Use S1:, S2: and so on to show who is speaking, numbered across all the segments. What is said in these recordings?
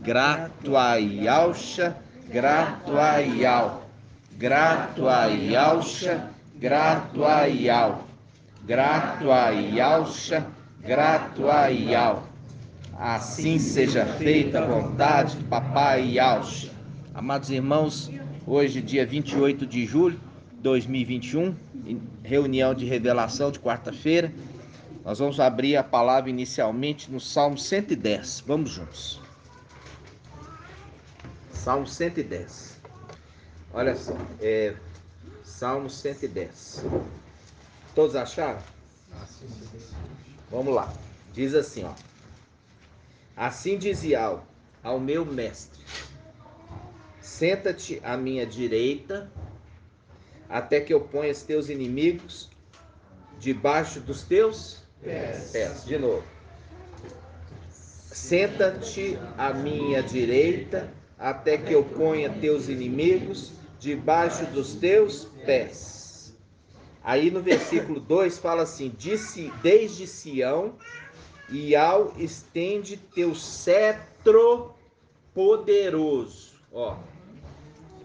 S1: gratuaialcha, gratuaial, gratuaialcha, gratuaial, gratuaialcha, gratuaial. Assim seja feita a vontade do Papai Yalcha. Amados irmãos, hoje dia 28 de julho de 2021, reunião de revelação de quarta-feira. Nós vamos abrir a palavra inicialmente no Salmo 110. Vamos juntos. Salmo 110. Olha só, Salmo 110. Todos acharam? Vamos lá. Diz assim, ó. Assim dizia ao meu mestre: senta-te à minha direita, até que eu ponha os teus inimigos debaixo dos teus pés. De novo. Senta-te à minha direita, até que eu ponha teus inimigos debaixo dos teus pés. Aí no versículo 2 fala assim: desde Sião, Yahweh estende teu cetro poderoso. Ó,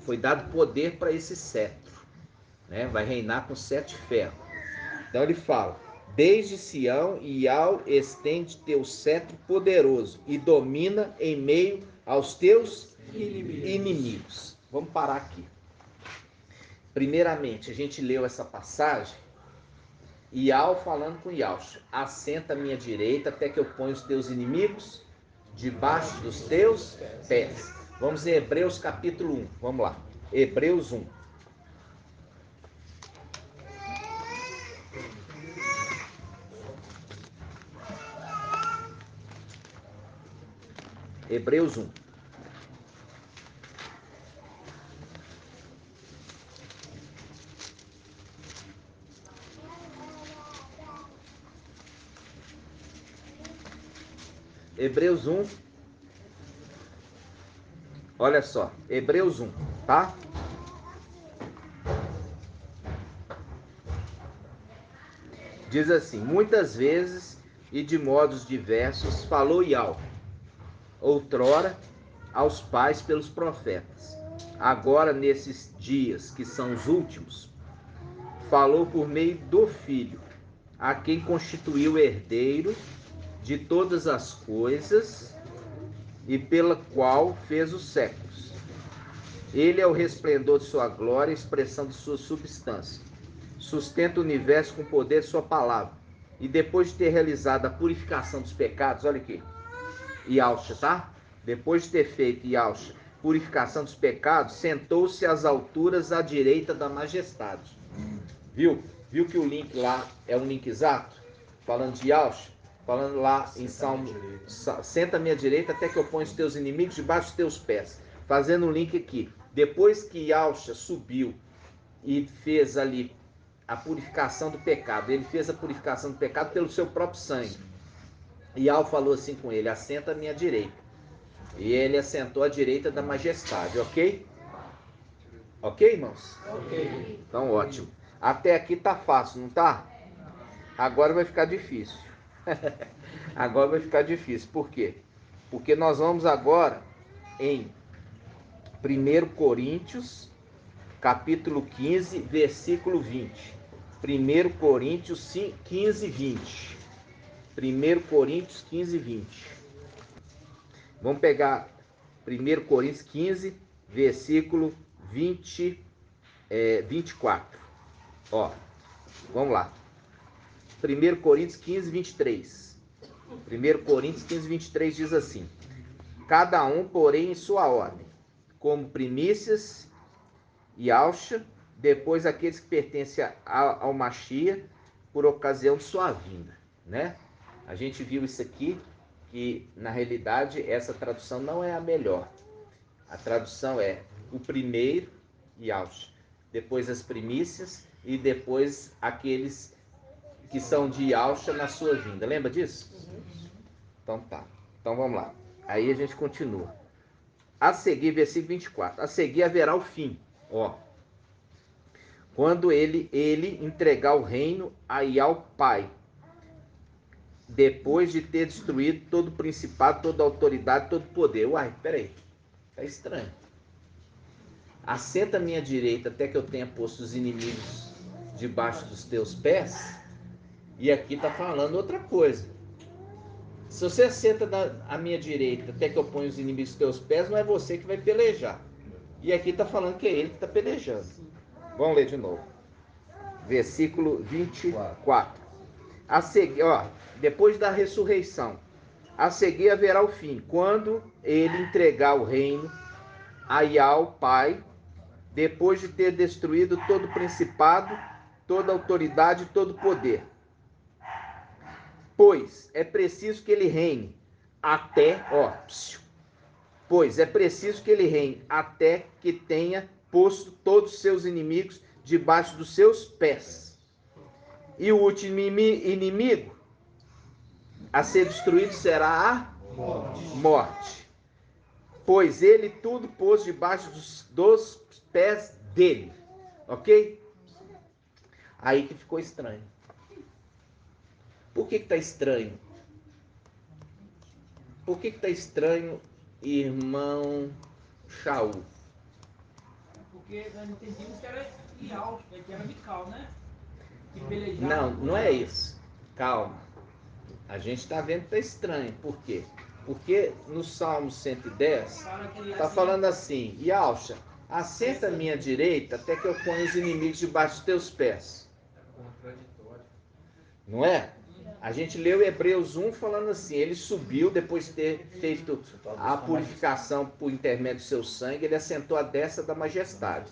S1: foi dado poder para esse cetro, né? Vai reinar com 7 ferros. Então ele fala: desde Sião, Yahweh estende teu cetro poderoso e domina em meio aos teus inimigos. Vamos parar aqui. Primeiramente, a gente leu essa passagem, Yahweh falando com Yalcha: assenta à minha direita até que eu ponha os teus inimigos debaixo dos teus pés. Vamos em Hebreus capítulo 1. Vamos lá. Hebreus 1. Hebreus 1. Hebreus 1. Olha só, Hebreus 1, tá? Diz assim: muitas vezes e de modos diversos falou Yahweh, outrora aos pais pelos profetas. Agora, nesses dias que são os últimos, falou por meio do Filho, a quem constituiu herdeiro de todas as coisas e pela qual fez os séculos. Ele é o resplendor de sua glória, a expressão de sua substância. Sustenta o universo com o poder de sua palavra. E depois de ter realizado a purificação dos pecados, olha aqui, Yalcha, tá? Depois de ter feito Yalcha purificação dos pecados, sentou-se às alturas à direita da majestade. Viu? Viu que o link lá é um link exato? Falando de Yalcha, falando lá em Salmo, senta à minha direita até que eu ponha os teus inimigos debaixo dos teus pés. Fazendo um link aqui. Depois que Yalcha subiu e fez ali a purificação do pecado, ele fez a purificação do pecado pelo seu próprio sangue. E Yahweh falou assim com ele: assenta à minha direita. E ele assentou à direita da majestade, ok? Ok, irmãos? Ok. Então, ótimo. Até aqui tá fácil, não tá? Agora vai ficar difícil. Agora vai ficar difícil. Por quê? Porque nós vamos agora em 1 Coríntios, capítulo 15, versículo 20. 1 Coríntios 15, 20. 1 Coríntios 15, 20. Vamos pegar 1 Coríntios 15, versículo 24. Ó, vamos lá. 1 Coríntios 15, 23. 1 Coríntios 15, 23 diz assim: cada um, porém, em sua ordem, como primícias e Yalcha, depois aqueles que pertencem ao Mashiach, por ocasião de sua vinda, né? A gente viu isso aqui, que na realidade essa tradução não é a melhor. A tradução é o primeiro, Yalcha, depois as primícias e depois aqueles que são de Yalcha na sua vinda. Lembra disso? Então tá. Então vamos lá. Aí a gente continua. A seguir, versículo 24. A seguir haverá o fim. Ó. Quando ele entregar o reino a Yahweh Pai, depois de ter destruído todo o principado, toda a autoridade, todo o poder. Uai, peraí, tá estranho. Assenta à minha direita até que eu tenha posto os inimigos debaixo dos teus pés. E aqui está falando outra coisa. Se você assenta à minha direita até que eu ponha os inimigos dos teus pés, não é você que vai pelejar. E aqui está falando que é ele que está pelejando. Vamos ler de novo. Versículo 24. A seguir, depois da ressurreição, a seguir haverá o fim, quando ele entregar o reino a Yahweh, Pai, depois de ter destruído todo o principado, toda a autoridade e todo o poder. Pois é preciso que ele reine até, pois é preciso que ele reine até que tenha posto todos os seus inimigos debaixo dos seus pés. E o último inimigo a ser destruído será a morte. Pois ele tudo pôs debaixo dos pés dele. Ok? Aí que ficou estranho. Por que está estranho? Por que está estranho, irmão Shaul?
S2: Porque nós entendíamos que era Ial, que era Mical, né? Que pelejava.
S1: Não, não é isso. Calma. A gente está vendo que está estranho. Por quê? Porque no Salmo 110 está falando assim: Yalcha, assenta à minha direita até que eu ponha os inimigos debaixo dos teus pés. Não é? A gente leu Hebreus 1 falando assim: ele subiu depois de ter feito a purificação por intermédio do seu sangue, ele assentou à destra da majestade.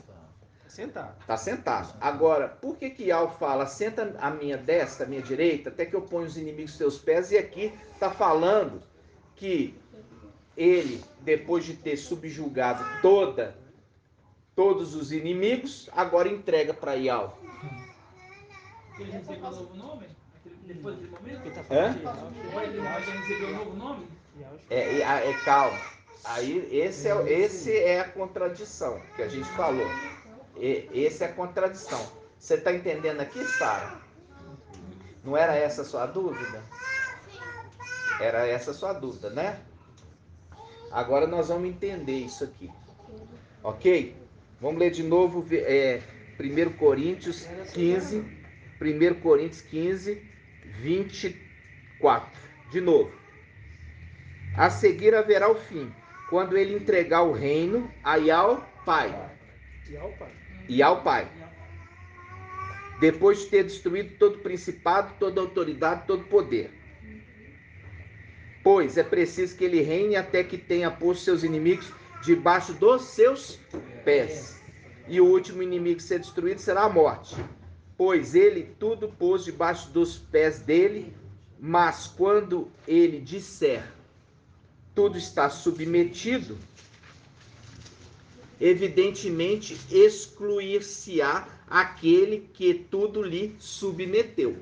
S1: Está sentado. Agora, por que Yahweh fala, senta à minha destra, à minha direita, até que eu ponha os inimigos dos teus pés? E aqui está falando que ele, depois de ter subjugado todos os inimigos, agora entrega para Yahweh.
S2: Ele recebeu um novo nome? Depois daquele momento?
S1: Hã?
S2: Ele recebeu um novo nome?
S1: Calma. Aí esse é a contradição que a gente falou. Essa é a contradição. Você está entendendo aqui, Sara? Não era essa a sua dúvida? Era essa a sua dúvida, né? Agora nós vamos entender isso aqui. Ok? Vamos ler de novo 1 Coríntios 15. 1 Coríntios 15, 24. De novo. A seguir haverá o fim, quando ele entregar o reino a Yahweh, Pai. Yahweh, Pai. Depois de ter destruído todo principado, toda autoridade, todo poder. Pois é preciso que ele reine até que tenha posto seus inimigos debaixo dos seus pés. E o último inimigo a ser destruído será a morte. Pois ele tudo pôs debaixo dos pés dele, mas quando ele disser tudo está submetido, evidentemente excluir-se-á aquele que tudo lhe submeteu.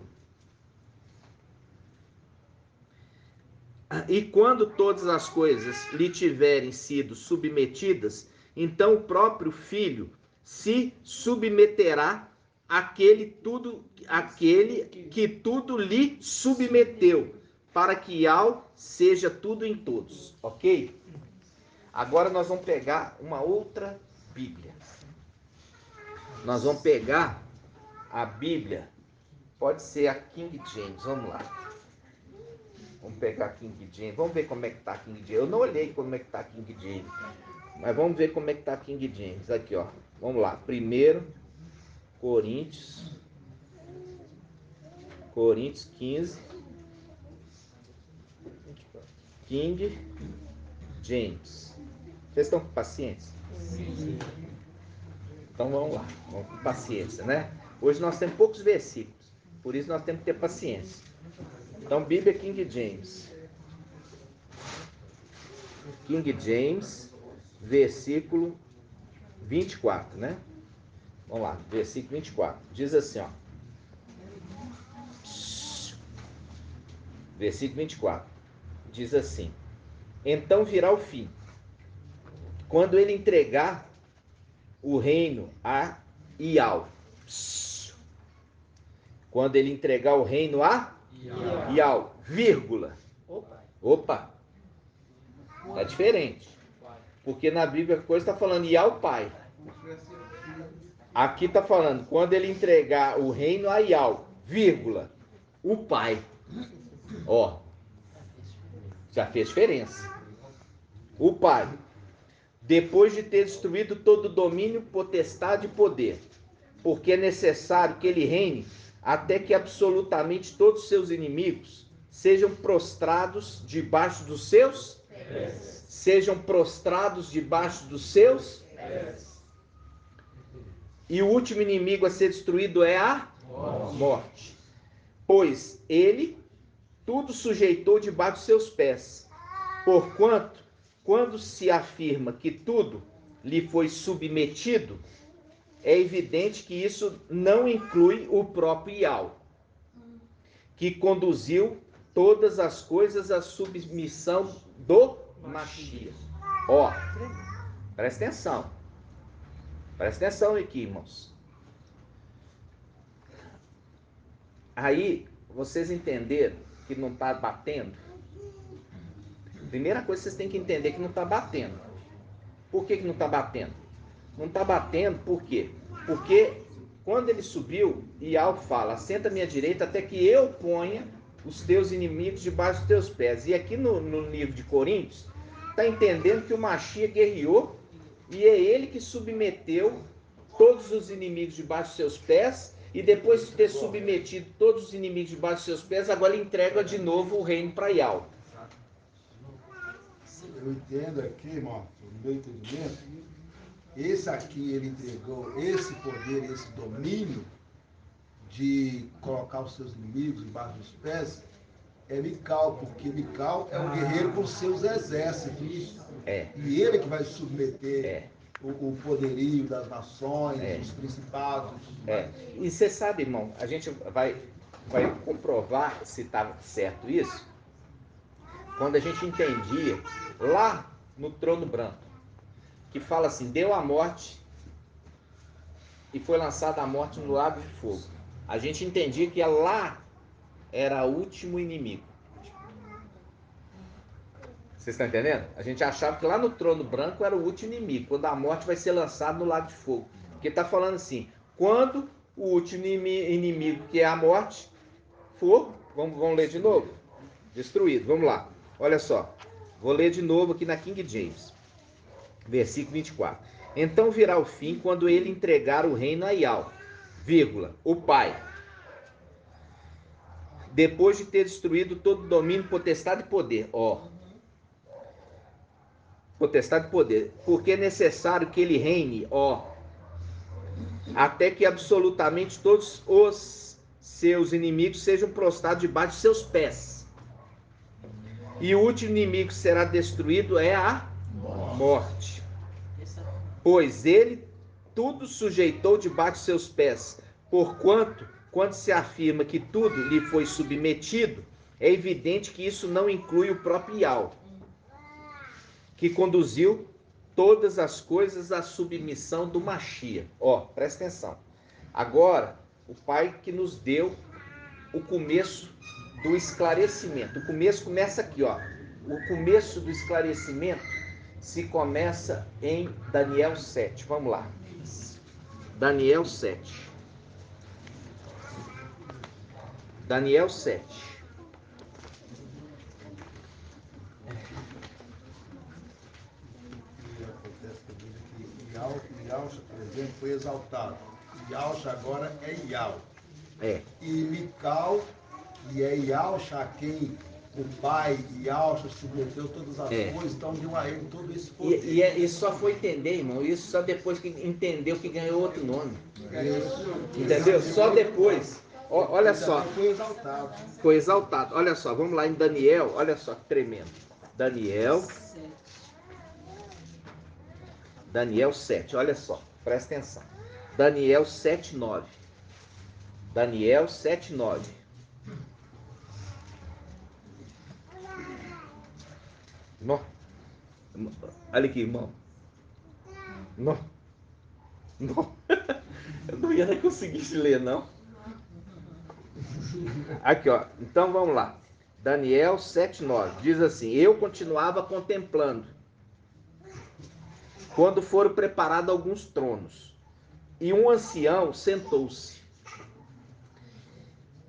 S1: E quando todas as coisas lhe tiverem sido submetidas, então o próprio Filho se submeterá àquele que tudo lhe submeteu, para que ao seja tudo em todos. Ok? Agora nós vamos pegar uma outra Bíblia. Nós vamos pegar a Bíblia, pode ser a King James, vamos lá. Vamos pegar a King James, vamos ver como é que está a King James. Eu não olhei como é que está a King James, mas vamos ver como é que está a King James. Aqui, ó. Vamos lá. 1 Coríntios 15, King James. Vocês estão com paciência? Sim. Então vamos lá, vamos com paciência, né? Hoje nós temos poucos versículos, por isso nós temos que ter paciência. Então, Bíblia King James. King James, versículo 24, né? Vamos lá, versículo 24. Diz assim, ó. Versículo 24. Diz assim: então virá o fim, quando ele entregar o reino a Ial. Quando ele entregar o reino a Ial. vírgula. Opa, tá diferente. Porque na Bíblia a coisa está falando e ao Pai. Aqui está falando quando ele entregar o reino a Iau, vírgula, o Pai. Ó, já fez diferença. O Pai, depois de ter destruído todo domínio, potestade e poder, porque é necessário que ele reine até que absolutamente todos os seus inimigos sejam prostrados debaixo dos seus pés. Sejam prostrados debaixo dos seus pés. E o último inimigo a ser destruído é a morte. Pois ele tudo sujeitou debaixo dos seus pés. Porquanto, quando se afirma que tudo lhe foi submetido, é evidente que isso não inclui o próprio Iau, que conduziu todas as coisas à submissão do Mashiach. Ó, presta atenção. Presta atenção aqui, irmãos. Aí, vocês entenderam que não está batendo? Primeira coisa, vocês têm que entender que não está batendo. Por que não está batendo? Não está batendo por quê? Porque quando ele subiu, Iau fala, assenta à minha direita até que eu ponha os teus inimigos debaixo dos teus pés. E aqui no livro de Coríntios, está entendendo que o Mashiach guerreou e é ele que submeteu todos os inimigos debaixo dos seus pés, e depois de ter submetido todos os inimigos debaixo dos seus pés, agora ele entrega de novo o reino para Iau.
S3: Eu entendo aqui, irmão, no meu entendimento, esse aqui ele entregou esse poder, esse domínio de colocar os seus inimigos debaixo dos pés, é Mical, porque Mical é um guerreiro com seus exércitos. E ele que vai submeter o poderio das nações, os principados.
S1: E você sabe, irmão, a gente vai comprovar se está certo isso, quando a gente entendia lá no trono branco, que fala assim, deu a morte e foi lançada a morte no lago de fogo. A gente entendia que lá era o último inimigo. Vocês estão entendendo? A gente achava que lá no trono branco era o último inimigo, quando a morte vai ser lançada no lago de fogo. Porque está falando assim, quando o último inimigo, que é a morte, for, vamos ler de novo, destruído. Vamos lá, olha só. Vou ler de novo aqui na King James, versículo 24. Então virá o fim quando ele entregar o reino a Iau, vírgula, o Pai, depois de ter destruído todo domínio, potestade e poder. Potestade e poder. Porque é necessário que ele reine, até que absolutamente todos os seus inimigos sejam prostrados debaixo de seus pés. E o último inimigo que será destruído é a morte. Pois ele tudo sujeitou debaixo de seus pés. Porquanto, quando se afirma que tudo lhe foi submetido, é evidente que isso não inclui o próprio Iau, que conduziu todas as coisas à submissão do Mashiach. Presta atenção. Agora, o Pai que nos deu o começo do esclarecimento. O começo começa aqui, O começo do esclarecimento se começa em Daniel 7. Vamos lá. Daniel 7. Daniel 7.
S3: Yalcha, por exemplo, foi exaltado. Yalcha agora é Iau. E Mical, que é Yalcha, a quem o pai Yalcha submeteu todas as coisas, então deu a ele todo esse poder.
S1: E só foi entender, irmão, isso só depois que entendeu que ganhou outro nome. Entendeu? Só depois. Olha só.
S3: Foi exaltado.
S1: Foi exaltado. Olha só, vamos lá em Daniel, olha só que tremendo. Daniel 7, olha só, presta atenção. Daniel 7, 9. Daniel 7, 9. Não. Olha aqui, irmão. Não. Eu não ia nem conseguir ler, não. Aqui, então vamos lá. Daniel 7:9. Diz assim: eu continuava contemplando, quando foram preparados alguns tronos, e um ancião sentou-se.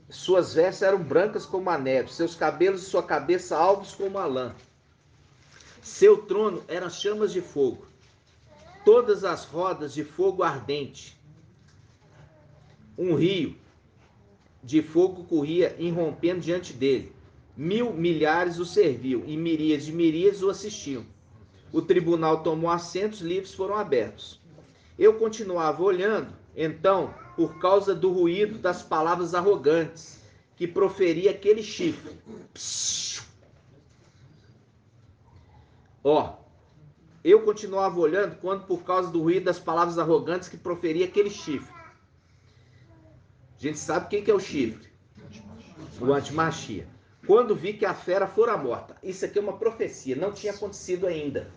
S1: Suas vestes eram brancas como a neve, seus cabelos e sua cabeça alvos como a lã. Seu trono era chamas de fogo, todas as rodas de fogo ardente. Um rio de fogo corria irrompendo diante dele. 1000 milhares o serviam, e miríades de miríades o assistiam. O tribunal tomou assento, os livros foram abertos. Eu continuava olhando, então, por causa do ruído das palavras arrogantes que proferia aquele chifre. Eu continuava olhando quando, por causa do ruído das palavras arrogantes que proferia aquele chifre. A gente sabe quem que é o chifre? O antimachia. Quando vi que a fera fora morta. Isso aqui é uma profecia, não tinha acontecido ainda.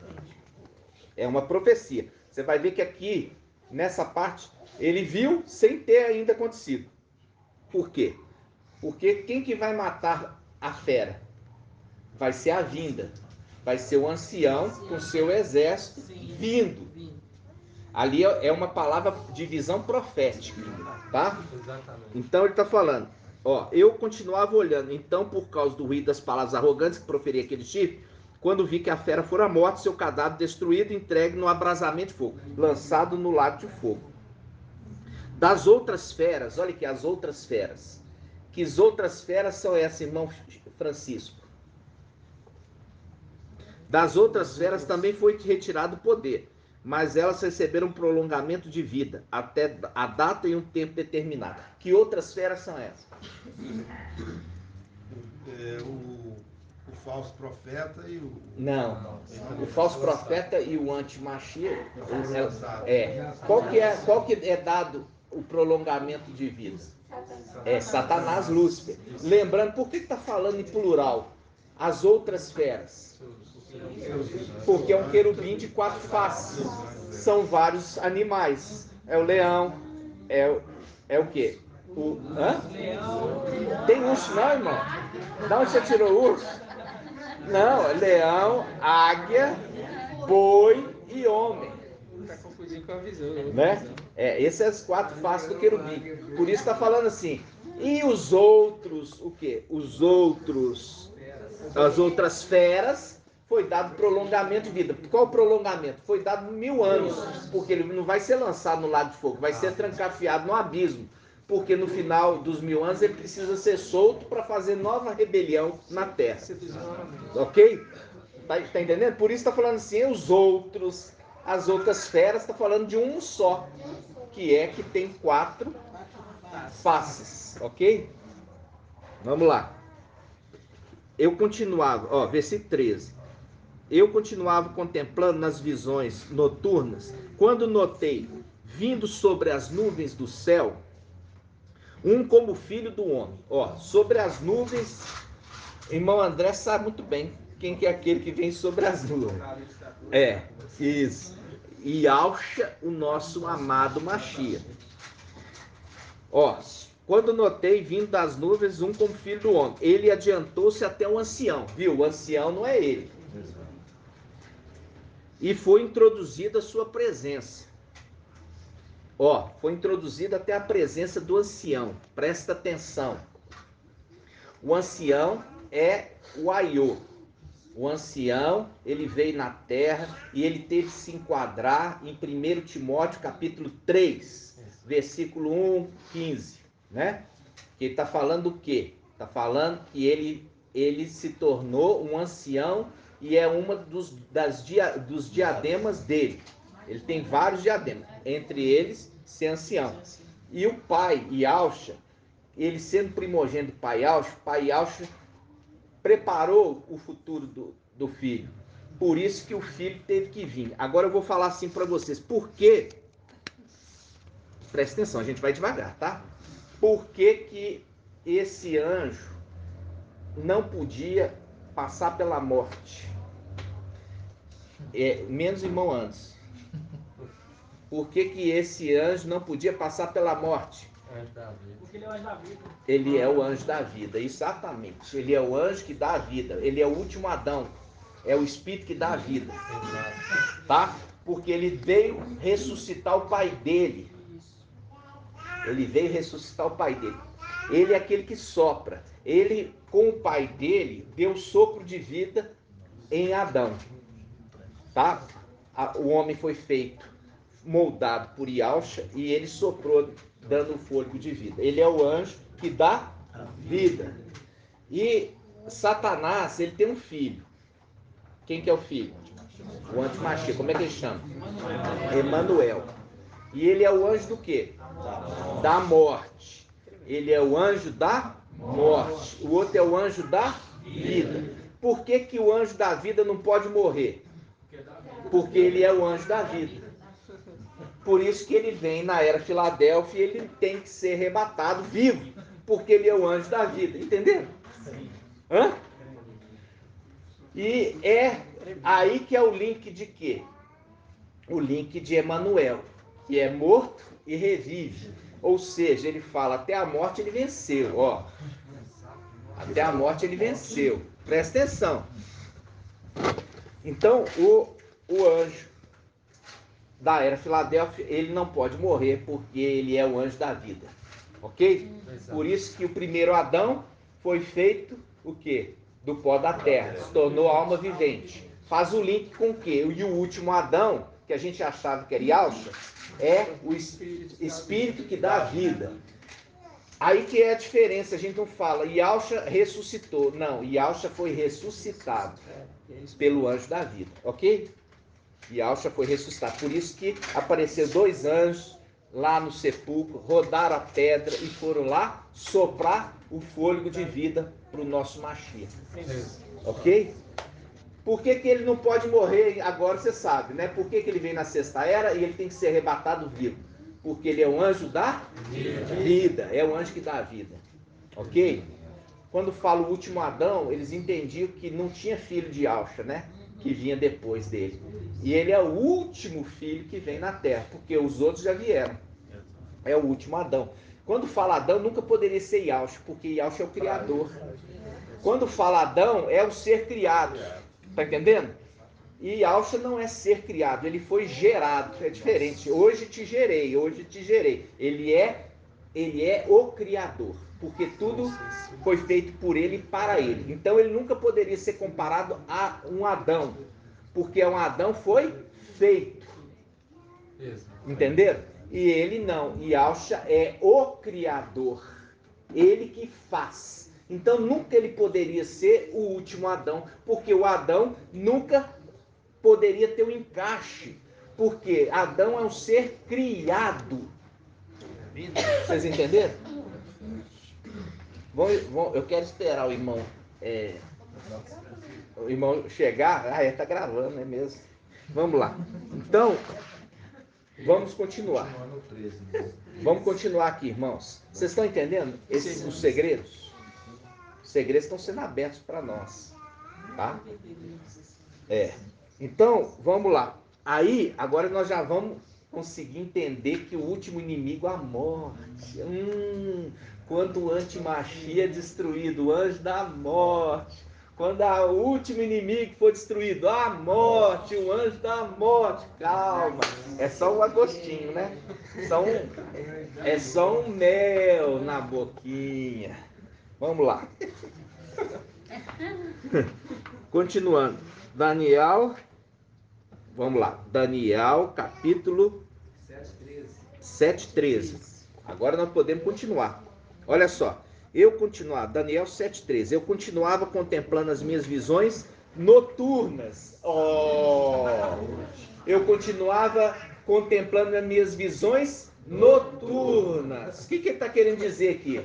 S1: É uma profecia. Você vai ver que aqui, nessa parte, ele viu sem ter ainda acontecido. Por quê? Porque quem que vai matar a fera? Vai ser a vinda. Vai ser o ancião com seu exército vindo. Ali é uma palavra de visão profética, tá? Então ele está falando, eu continuava olhando, então por causa do ruído das palavras arrogantes que proferia aquele chifre, quando vi que a fera fora morta, seu cadáver destruído, entregue no abrasamento de fogo, lançado no lago de fogo. Das outras feras, olha aqui, as outras feras. Que as outras feras são essas, irmão Francisco? Das outras feras também foi retirado o poder, mas elas receberam um prolongamento de vida, até a data e um tempo determinado. Que outras feras são essas?
S3: O falso profeta e o...
S1: Não, o falso profeta e o antimachia. Qual que é dado o prolongamento de vida? É Satanás, Lúcifer. Lembrando, por que está falando em plural? As outras feras. Porque é um querubim de 4 faces. São vários animais. É o leão. É o quê? Tem urso não, irmão? De onde você tirou o urso? Não, é leão, águia, boi e homem.
S4: Tá confundindo com a visão,
S1: Né? Esses são as 4 faces do querubim. Por isso está falando assim. E os outros, o quê? As outras feras, foi dado prolongamento de vida. Qual o prolongamento? Foi dado 1000 anos, porque ele não vai ser lançado no lago de fogo, vai ser trancafiado no abismo, porque no final dos 1000 anos ele precisa ser solto para fazer nova rebelião na terra. Ok? Tá entendendo? Por isso está falando assim, as outras feras, está falando de um só, que tem 4 faces, ok? Vamos lá. Eu continuava, versículo 13. Eu continuava contemplando nas visões noturnas, quando notei, vindo sobre as nuvens do céu, um como filho do homem. Sobre as nuvens, irmão André sabe muito bem quem que é aquele que vem sobre as nuvens. Isso. E Yahshua, o nosso amado Machia. Quando notei vindo das nuvens um como filho do homem, ele adiantou-se até o ancião, viu? O ancião não é ele. E foi introduzida a sua presença. Foi introduzida até a presença do ancião. Presta atenção. O ancião é o Aiô. O ancião, ele veio na terra e ele teve que se enquadrar em 1 Timóteo capítulo 3, versículo 1, 15, né? Que ele está falando o quê? Está falando que ele se tornou um ancião e é uma dos diademas dele. Ele tem vários diademas, entre eles ser ancião. E o pai, Yahshua, ele sendo primogênito do pai Yahshua preparou o futuro do filho. Por isso que o filho teve que vir. Agora eu vou falar assim para vocês. Por quê? Presta atenção, a gente vai devagar, tá? Por que esse anjo não podia passar pela morte? Menos irmão antes. Por que esse anjo não podia passar pela morte?
S2: Porque ele é o anjo da vida.
S1: Ele é o anjo da vida, exatamente. Ele é o anjo que dá a vida. Ele é o último Adão. É o Espírito que dá a vida. Tá? Porque ele veio ressuscitar o pai dele. Ele veio ressuscitar o pai dele. Ele é aquele que sopra. Ele, com o pai dele, deu sopro de vida em Adão. Tá? O homem foi feito, moldado por Yahshua, e ele soprou, dando o fôlego de vida. Ele é o anjo que dá vida. E Satanás, ele tem um filho. Quem que é o filho? O antimachia. Como é que ele chama? Emanuel. E ele é o anjo do quê? Da morte. Ele é o anjo da morte. O outro é o anjo da vida. Por que que o anjo da vida não pode morrer? Porque ele é o anjo da vida. Por isso que ele vem na era Filadélfia e ele tem que ser arrebatado vivo. Porque ele é o anjo da vida. Entenderam? Hã? E é aí que é o link de quê? O link de Emanuel, que é morto e revive. Ou seja, ele fala, até a morte ele venceu, ó. Até a morte ele venceu. Presta atenção. Então, o anjo da era Filadélfia, ele não pode morrer porque ele é o anjo da vida. Ok? Por isso que o primeiro Adão foi feito o quê? Do pó da terra, se tornou alma vivente. Faz o link com o quê? E o último Adão, que a gente achava que era Yahshua, é o Espírito que dá a vida. Aí que é a diferença, a gente não fala Yahshua ressuscitou. Não, Yahshua foi ressuscitado pelo anjo da vida, ok? Yahshua foi ressuscitado. Por isso que apareceu 2 anjos lá no sepulcro, rodaram a pedra e foram lá soprar o fôlego de vida para o nosso Mashiach. Ok? Por que que ele não pode morrer agora, você sabe, né? Por que que ele vem na sexta era e ele tem que ser arrebatado vivo? Porque ele é o anjo da vida. É o anjo que dá a vida. Ok? Quando fala o último Adão, eles entendiam que não tinha filho de Yahshua, né? Que vinha depois dele. E ele é o último filho que vem na terra, porque os outros já vieram. É o último Adão. Quando fala Adão, nunca poderia ser Yahshua, porque Yahshua é o Criador. Quando fala Adão, é o ser criado. Tá entendendo? E Yahshua não é ser criado, ele foi gerado. É diferente. Hoje te gerei, hoje te gerei. Ele é o Criador, porque tudo foi feito por ele e para ele. Então ele nunca poderia ser comparado a um Adão, porque um Adão foi feito. Entenderam? E ele não. Yahshua é o Criador. Ele que faz. Então nunca ele poderia ser o último Adão, porque o Adão nunca poderia ter um encaixe, porque Adão é um ser criado. Vocês entenderam? Eu quero esperar o irmão chegar. Tá gravando, é mesmo. Vamos lá. Então, vamos continuar. Vamos continuar aqui, irmãos. Vocês estão entendendo os segredos? Os segredos estão sendo abertos para nós. Tá? Então, vamos lá. Aí, agora nós já vamos conseguir entender que o último inimigo é a morte. Quando o antimachia é destruído, o anjo da morte. Quando o último inimigo for destruído, a morte, o anjo da morte. Calma, é só um agostinho, né? É só um mel na boquinha. Vamos lá. Continuando. Daniel, vamos lá. Daniel, capítulo 7:13. Agora nós podemos continuar. Olha só. Daniel 7:13. Eu continuava contemplando as minhas visões noturnas. Eu continuava contemplando as minhas visões noturnas. O que ele está querendo dizer aqui?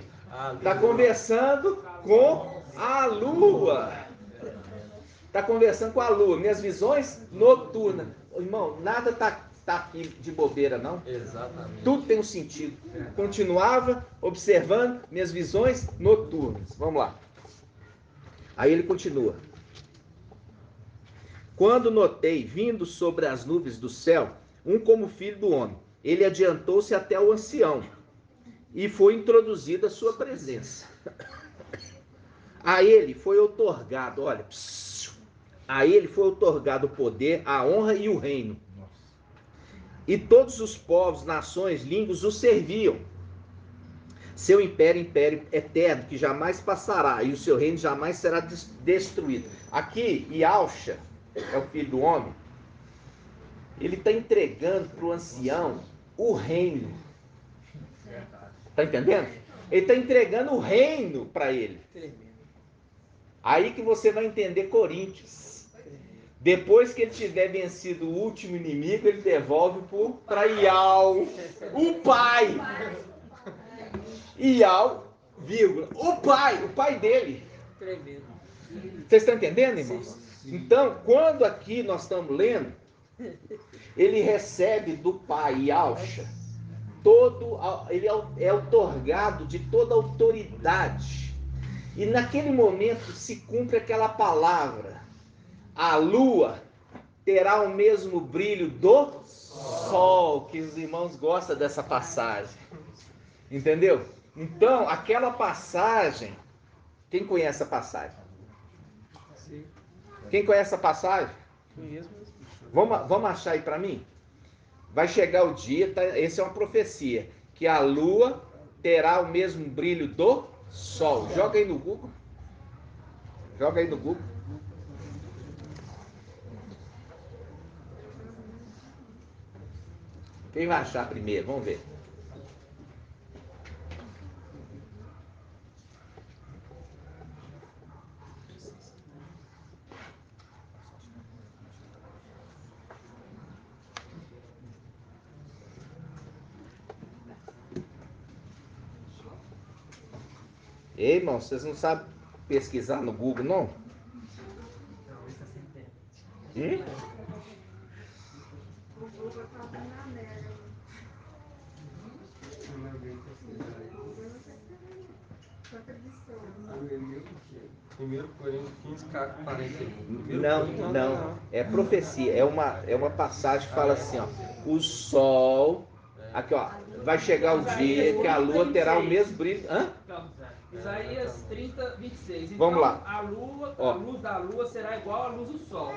S1: Está conversando com a lua. Está conversando com a lua. Minhas visões noturnas. Irmão, nada está aqui de bobeira, não.
S4: Exatamente.
S1: Tudo tem um sentido. Continuava observando minhas visões noturnas. Vamos lá. Aí ele continua. Quando notei, vindo sobre as nuvens do céu, um como filho do homem, ele adiantou-se até o ancião e foi introduzida a sua presença. A ele foi otorgado, olha, a ele foi otorgado o poder, a honra e o reino. E todos os povos, nações, línguas o serviam. Seu império, império eterno, que jamais passará, e o seu reino jamais será destruído. Aqui, Yahshua, é o filho do homem, ele está entregando para o ancião o reino. Está entendendo? Ele está entregando o reino para ele. Aí que você vai entender Coríntios. Depois que ele tiver vencido o último inimigo, ele devolve para Ial, o pai. Ial, vírgula, o pai dele. Vocês estão entendendo, irmãos? Então, quando aqui nós estamos lendo, ele recebe do pai Yahshua ele é outorgado de toda autoridade. E naquele momento se cumpre aquela palavra: a lua terá o mesmo brilho do sol, que os irmãos gostam dessa passagem. Entendeu? Então, aquela passagem, quem conhece a passagem? Quem conhece a passagem? Vamos achar aí para mim? Vai chegar o dia, tá? Essa é uma profecia, que a lua terá o mesmo brilho do sol. Joga aí no Google. Joga aí no Google. Quem vai achar primeiro? Vamos ver. Ei, irmão, vocês não sabem pesquisar no Google, não?
S4: Primeiro Coríntios 15, 41.
S1: Não. É profecia. É uma passagem que fala assim, ó. O sol... Aqui, ó. Vai chegar o dia que a lua terá o mesmo brilho... Hã?
S2: Isaías 30, 26. Então,
S1: vamos lá.
S2: A luz da lua será igual à luz do sol.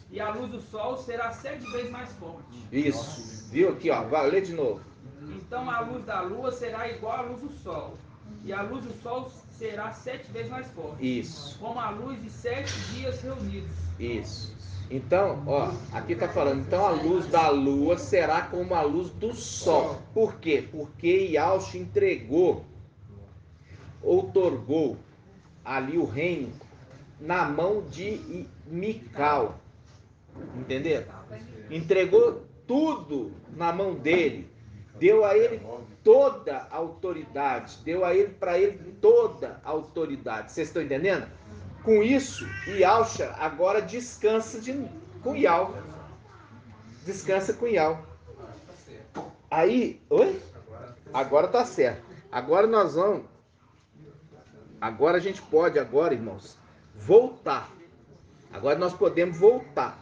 S2: E a luz do sol será 7 vezes mais forte.
S1: Isso. Viu aqui, ó. Vai ler de novo.
S2: Então a luz da lua será igual à luz do sol. E a luz do sol será 7 vezes mais forte.
S1: Isso.
S2: Como a luz de 7 dias reunidos.
S1: Isso. Então, ó, aqui está falando, então a luz da lua será como a luz do sol. Por quê? Porque Yahshua entregou, outorgou ali o reino na mão de Mical. Entenderam? Entregou tudo na mão dele. Deu a ele toda a autoridade. Deu a ele, para ele, toda a autoridade. Vocês estão entendendo? Com isso, Yahshua agora descansa com Yahweh. Descansa com Yahweh. Aí, oi? Agora tá certo. Agora nós vamos. Agora a gente pode, irmãos, voltar. Agora nós podemos voltar.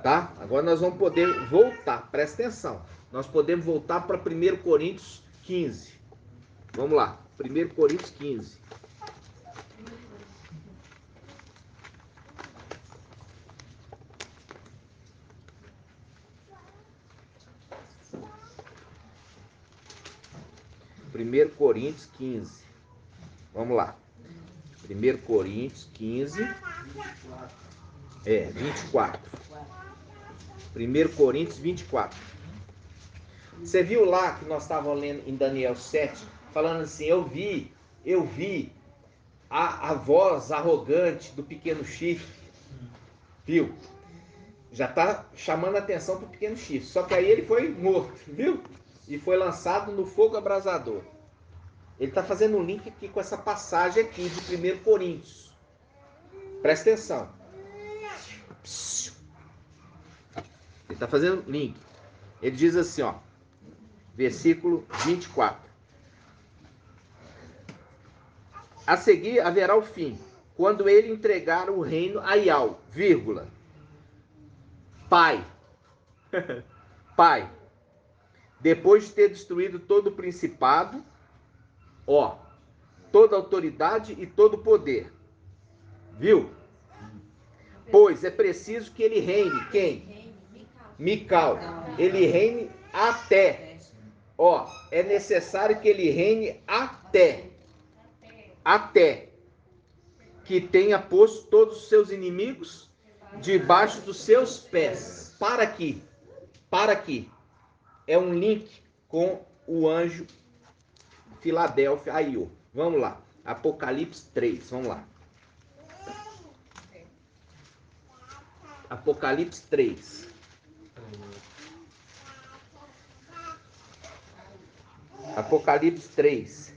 S1: Tá? Agora nós vamos poder voltar. Presta atenção. Nós podemos voltar para 1 Coríntios 15. Vamos lá. 1 Coríntios 15. Primeiro Coríntios 15. Vamos lá. 1 Coríntios 15. 24. 1 Coríntios 24. Você viu lá que nós estávamos lendo em Daniel 7, falando assim, eu vi a voz arrogante do pequeno chifre. Viu? Já está chamando a atenção para o pequeno chifre. Só que aí ele foi morto, viu? E foi lançado no fogo abrasador. Ele está fazendo um link aqui com essa passagem aqui de 1 Coríntios. Presta atenção. Ele está fazendo link. Ele diz assim, ó. Versículo 24. A seguir haverá o fim, quando ele entregar o reino a Ial, Pai. Pai. depois de ter destruído todo o principado, ó, toda autoridade e todo poder. Viu? Pois é preciso que ele reine. Quem? Mical. Ele reine até. Ó, é necessário que ele reine até. Até que tenha posto todos os seus inimigos debaixo dos seus pés. Para aqui. Para aqui. É um link com o anjo Filadélfia aí, ó. Vamos lá. Apocalipse 3, vamos lá. Apocalipse 3. Apocalipse 3,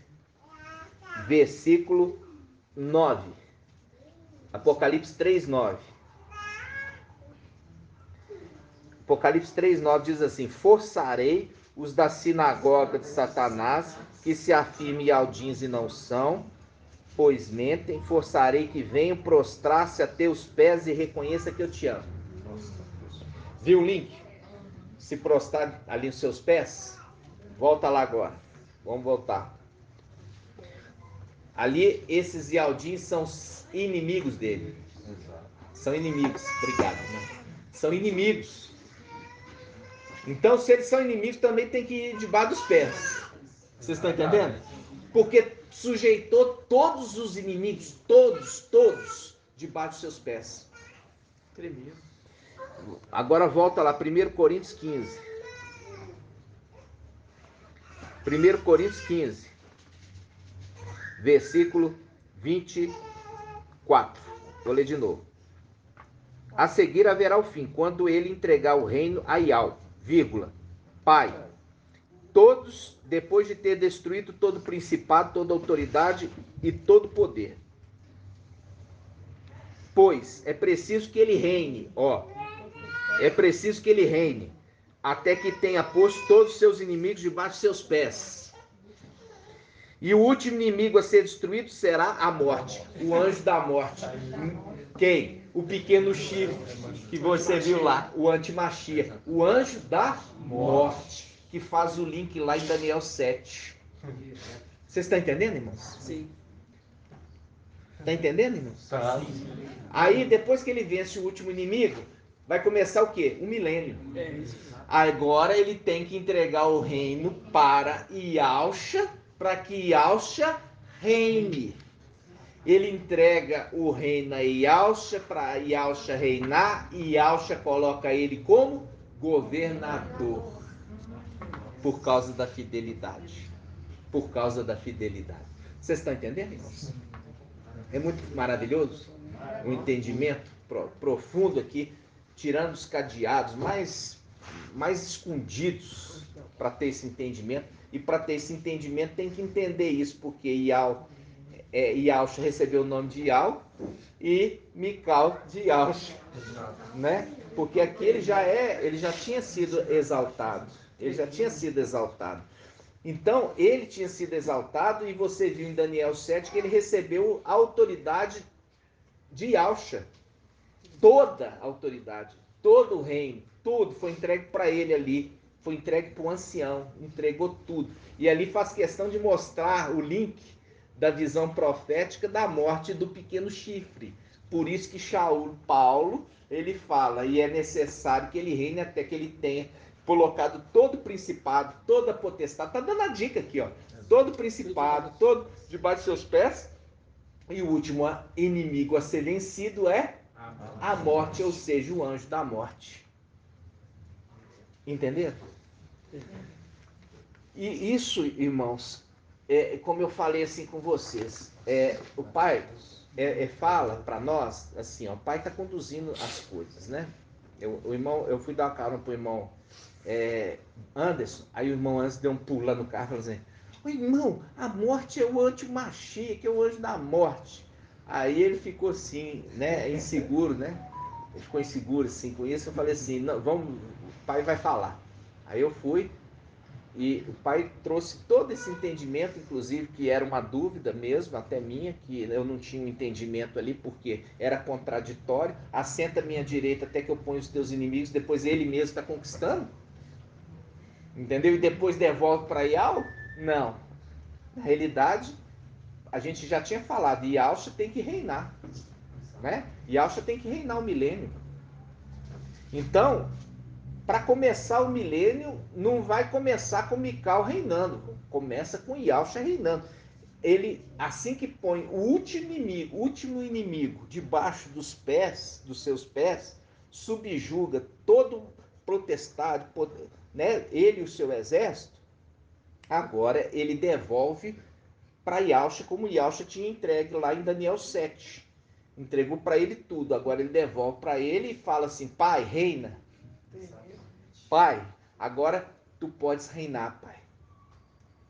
S1: versículo 9. Apocalipse 3, 9. Apocalipse 3, 9 diz assim: forçarei os da sinagoga de Satanás, que se afirmem aldins e não são, pois mentem, forçarei que venham prostrar-se a teus pés e reconheça que eu te amo. Viu o link? Se prostrar ali nos seus pés? Volta lá agora. Vamos voltar. Ali, esses Ialdins são inimigos dele. São inimigos. Obrigado, né? São inimigos. Então, se eles são inimigos, também tem que ir debaixo dos pés. Vocês estão entendendo? Porque sujeitou todos os inimigos, todos, debaixo dos seus pés. Tremendo. Agora volta lá, 1 Coríntios 15. 1 Coríntios 15, versículo 24. Vou ler de novo. A seguir haverá o fim, quando ele entregar o reino a Ial, vírgula, Pai. Todos, depois de ter destruído todo o principado, toda autoridade e todo poder. Pois é preciso que ele reine, ó. É preciso que ele reine, até que tenha posto todos os seus inimigos debaixo de seus pés. E o último inimigo a ser destruído será a morte, o anjo da morte. Quem? O pequeno chifre, que você viu lá, o antimachia, o anjo da morte, que faz o link lá em Daniel 7. Vocês estão entendendo, irmãos?
S2: Sim.
S1: Está entendendo, irmãos?
S4: Tá.
S1: Aí, depois que ele vence o último inimigo, vai começar o quê? Um milênio.
S2: É isso.
S1: Agora ele tem que entregar o reino para Ialcha, para que Ialcha reine. Ele entrega o reino a Ialcha, para Ialcha reinar, e Ialcha coloca ele como governador. Por causa da fidelidade. Por causa da fidelidade. Vocês estão entendendo, irmãos? É muito maravilhoso o entendimento profundo aqui, tirando os cadeados mais escondidos para ter esse entendimento. E para ter esse entendimento tem que entender isso, porque Ialcha recebeu o nome de Ial e Mical de Ialcha, né? Porque aqui ele já tinha sido exaltado. Ele já tinha sido exaltado. Então, ele tinha sido exaltado e você viu em Daniel 7 que ele recebeu a autoridade de Ialcha. Toda a autoridade, todo o reino, tudo foi entregue para ele ali. Foi entregue para o ancião, entregou tudo. E ali faz questão de mostrar o link da visão profética da morte do pequeno chifre. Por isso que Paulo, ele fala, e é necessário que ele reine até que ele tenha colocado todo o principado, toda a potestade. Está dando a dica aqui, ó. Todo o principado, todo debaixo de seus pés. E o último inimigo a ser vencido é a morte, ou seja, o anjo da morte. Entenderam? E isso, irmãos, como eu falei assim com vocês, o Pai fala para nós, assim, ó, o Pai está conduzindo as coisas, né? Eu fui dar uma carona pro irmão Anderson, aí o irmão Anderson deu um pulo lá no carro e falou assim: "Ô, irmão, a morte é o antimachia, que é o anjo da morte." Aí ele ficou assim, né, inseguro, né? Ele ficou inseguro assim com isso. Eu falei assim: "Não, vamos, o Pai vai falar." Aí eu fui e o Pai trouxe todo esse entendimento, inclusive que era uma dúvida mesmo, até minha, que eu não tinha um entendimento ali, porque era contraditório. Assenta à minha direita até que eu ponha os teus inimigos, depois ele mesmo está conquistando. Entendeu? E depois devolve para Ial? Não. Na realidade, a gente já tinha falado, Yalcha tem que reinar, né? Yalcha tem que reinar o milênio. Então, para começar o milênio, não vai começar com Mikau reinando, começa com Yalcha reinando. Ele, assim que põe o último inimigo debaixo dos pés, dos seus pés, subjuga todo protestado, né? Ele e o seu exército. Agora ele devolve para Yalcha, como Yalcha tinha entregue lá em Daniel 7. Entregou para ele tudo. Agora ele devolve para ele e fala assim: pai, reina. Pai, agora tu podes reinar, pai.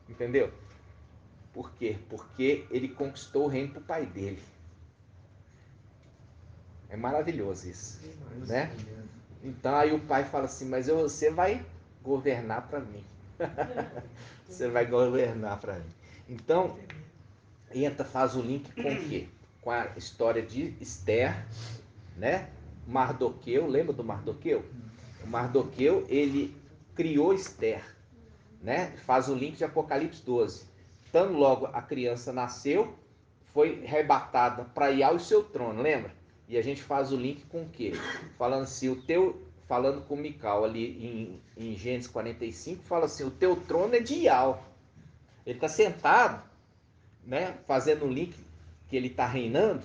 S1: Entendeu? Por quê? Porque ele conquistou o reino para o pai dele. É maravilhoso isso, né? Então aí o pai fala assim: mas você vai governar para mim. Você vai governar para mim. Então, entra, faz o link com o quê? Com a história de Esther, né? Mardoqueu, lembra do Mardoqueu? O Mardoqueu, ele criou Esther, né? Faz o link de Apocalipse 12. Então, logo a criança nasceu, foi arrebatada para Ial e seu trono, lembra? E a gente faz o link com o quê? Falando assim, falando com Mical ali em Gênesis 45, fala assim, o teu trono é de Ial. Ele está sentado, né? Fazendo um link que ele está reinando,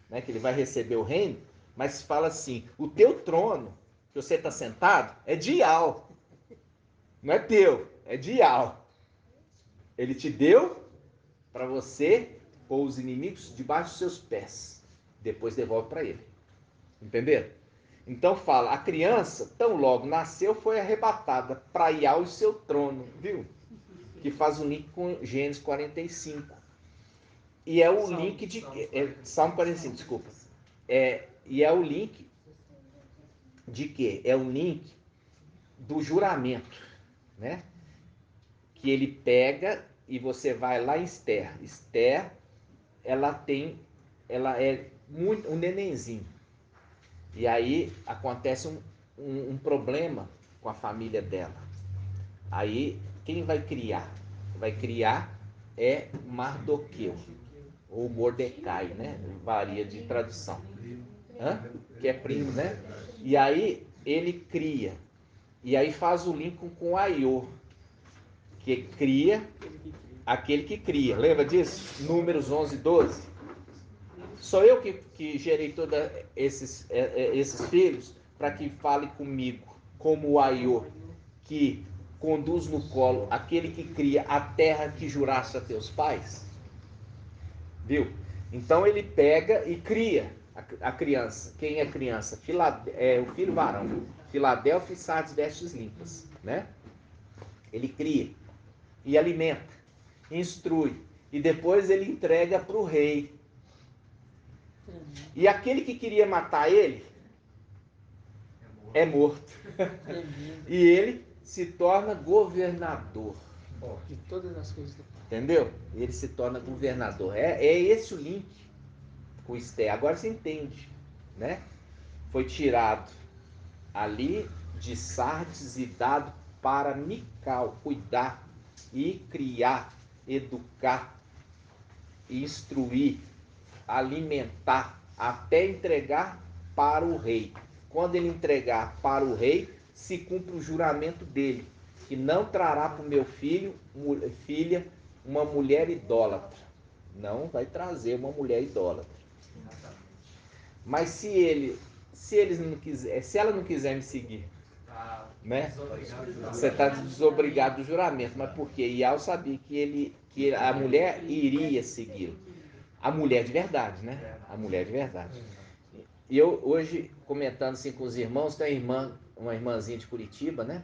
S1: né? Que ele vai receber o reino, mas fala assim, o teu trono, que você está sentado, é de Ial. Não é teu, é de Ial. Ele te deu para você pôr os inimigos debaixo dos seus pés. Depois devolve para ele. Entenderam? Então fala, a criança, tão logo nasceu, foi arrebatada para Ial e seu trono, viu? Que faz um link com Gênesis 45. E é o link de... Salmo 45, desculpa. E é o link de quê? É o link do juramento, né? Que ele pega e você vai lá em Esther. Esther, ela é muito um nenenzinho. E aí acontece um problema com a família dela. Aí quem vai criar? Vai criar é Mardoqueu ou Mordecai, né? Varia de tradução. Que é primo, né? E aí ele cria. E aí faz o link com Aiô, que cria aquele que cria. Lembra disso? Números 11, 12. Sou eu que gerei todos esses filhos para que fale comigo, como o Aiô, que conduz no colo aquele que cria a terra que juraste a teus pais. Viu? Então ele pega e cria a criança. Quem é criança? É o filho varão. Filadélfia e Sardes vestes limpas, né? Ele cria e alimenta, instrui e depois ele entrega para o rei. E aquele que queria matar ele é morto. E ele se torna governador
S2: De todas as coisas do Pai.
S1: Entendeu? Ele se torna governador. É esse o link com Esther. Agora você entende, né? Foi tirado ali de Sardes e dado para Mical cuidar e criar, educar, instruir, alimentar, até entregar para o rei. Quando ele entregar para o rei, se cumpre o juramento dele, que não trará para o meu filha, uma mulher idólatra. Não vai trazer uma mulher idólatra. Mas se ela não quiser me seguir, né? Você está desobrigado do juramento. Mas por quê? Ial sabia que a mulher iria segui-lo. A mulher de verdade, né? A mulher de verdade. E eu hoje, comentando assim com os irmãos, tem uma irmãzinha de Curitiba, né?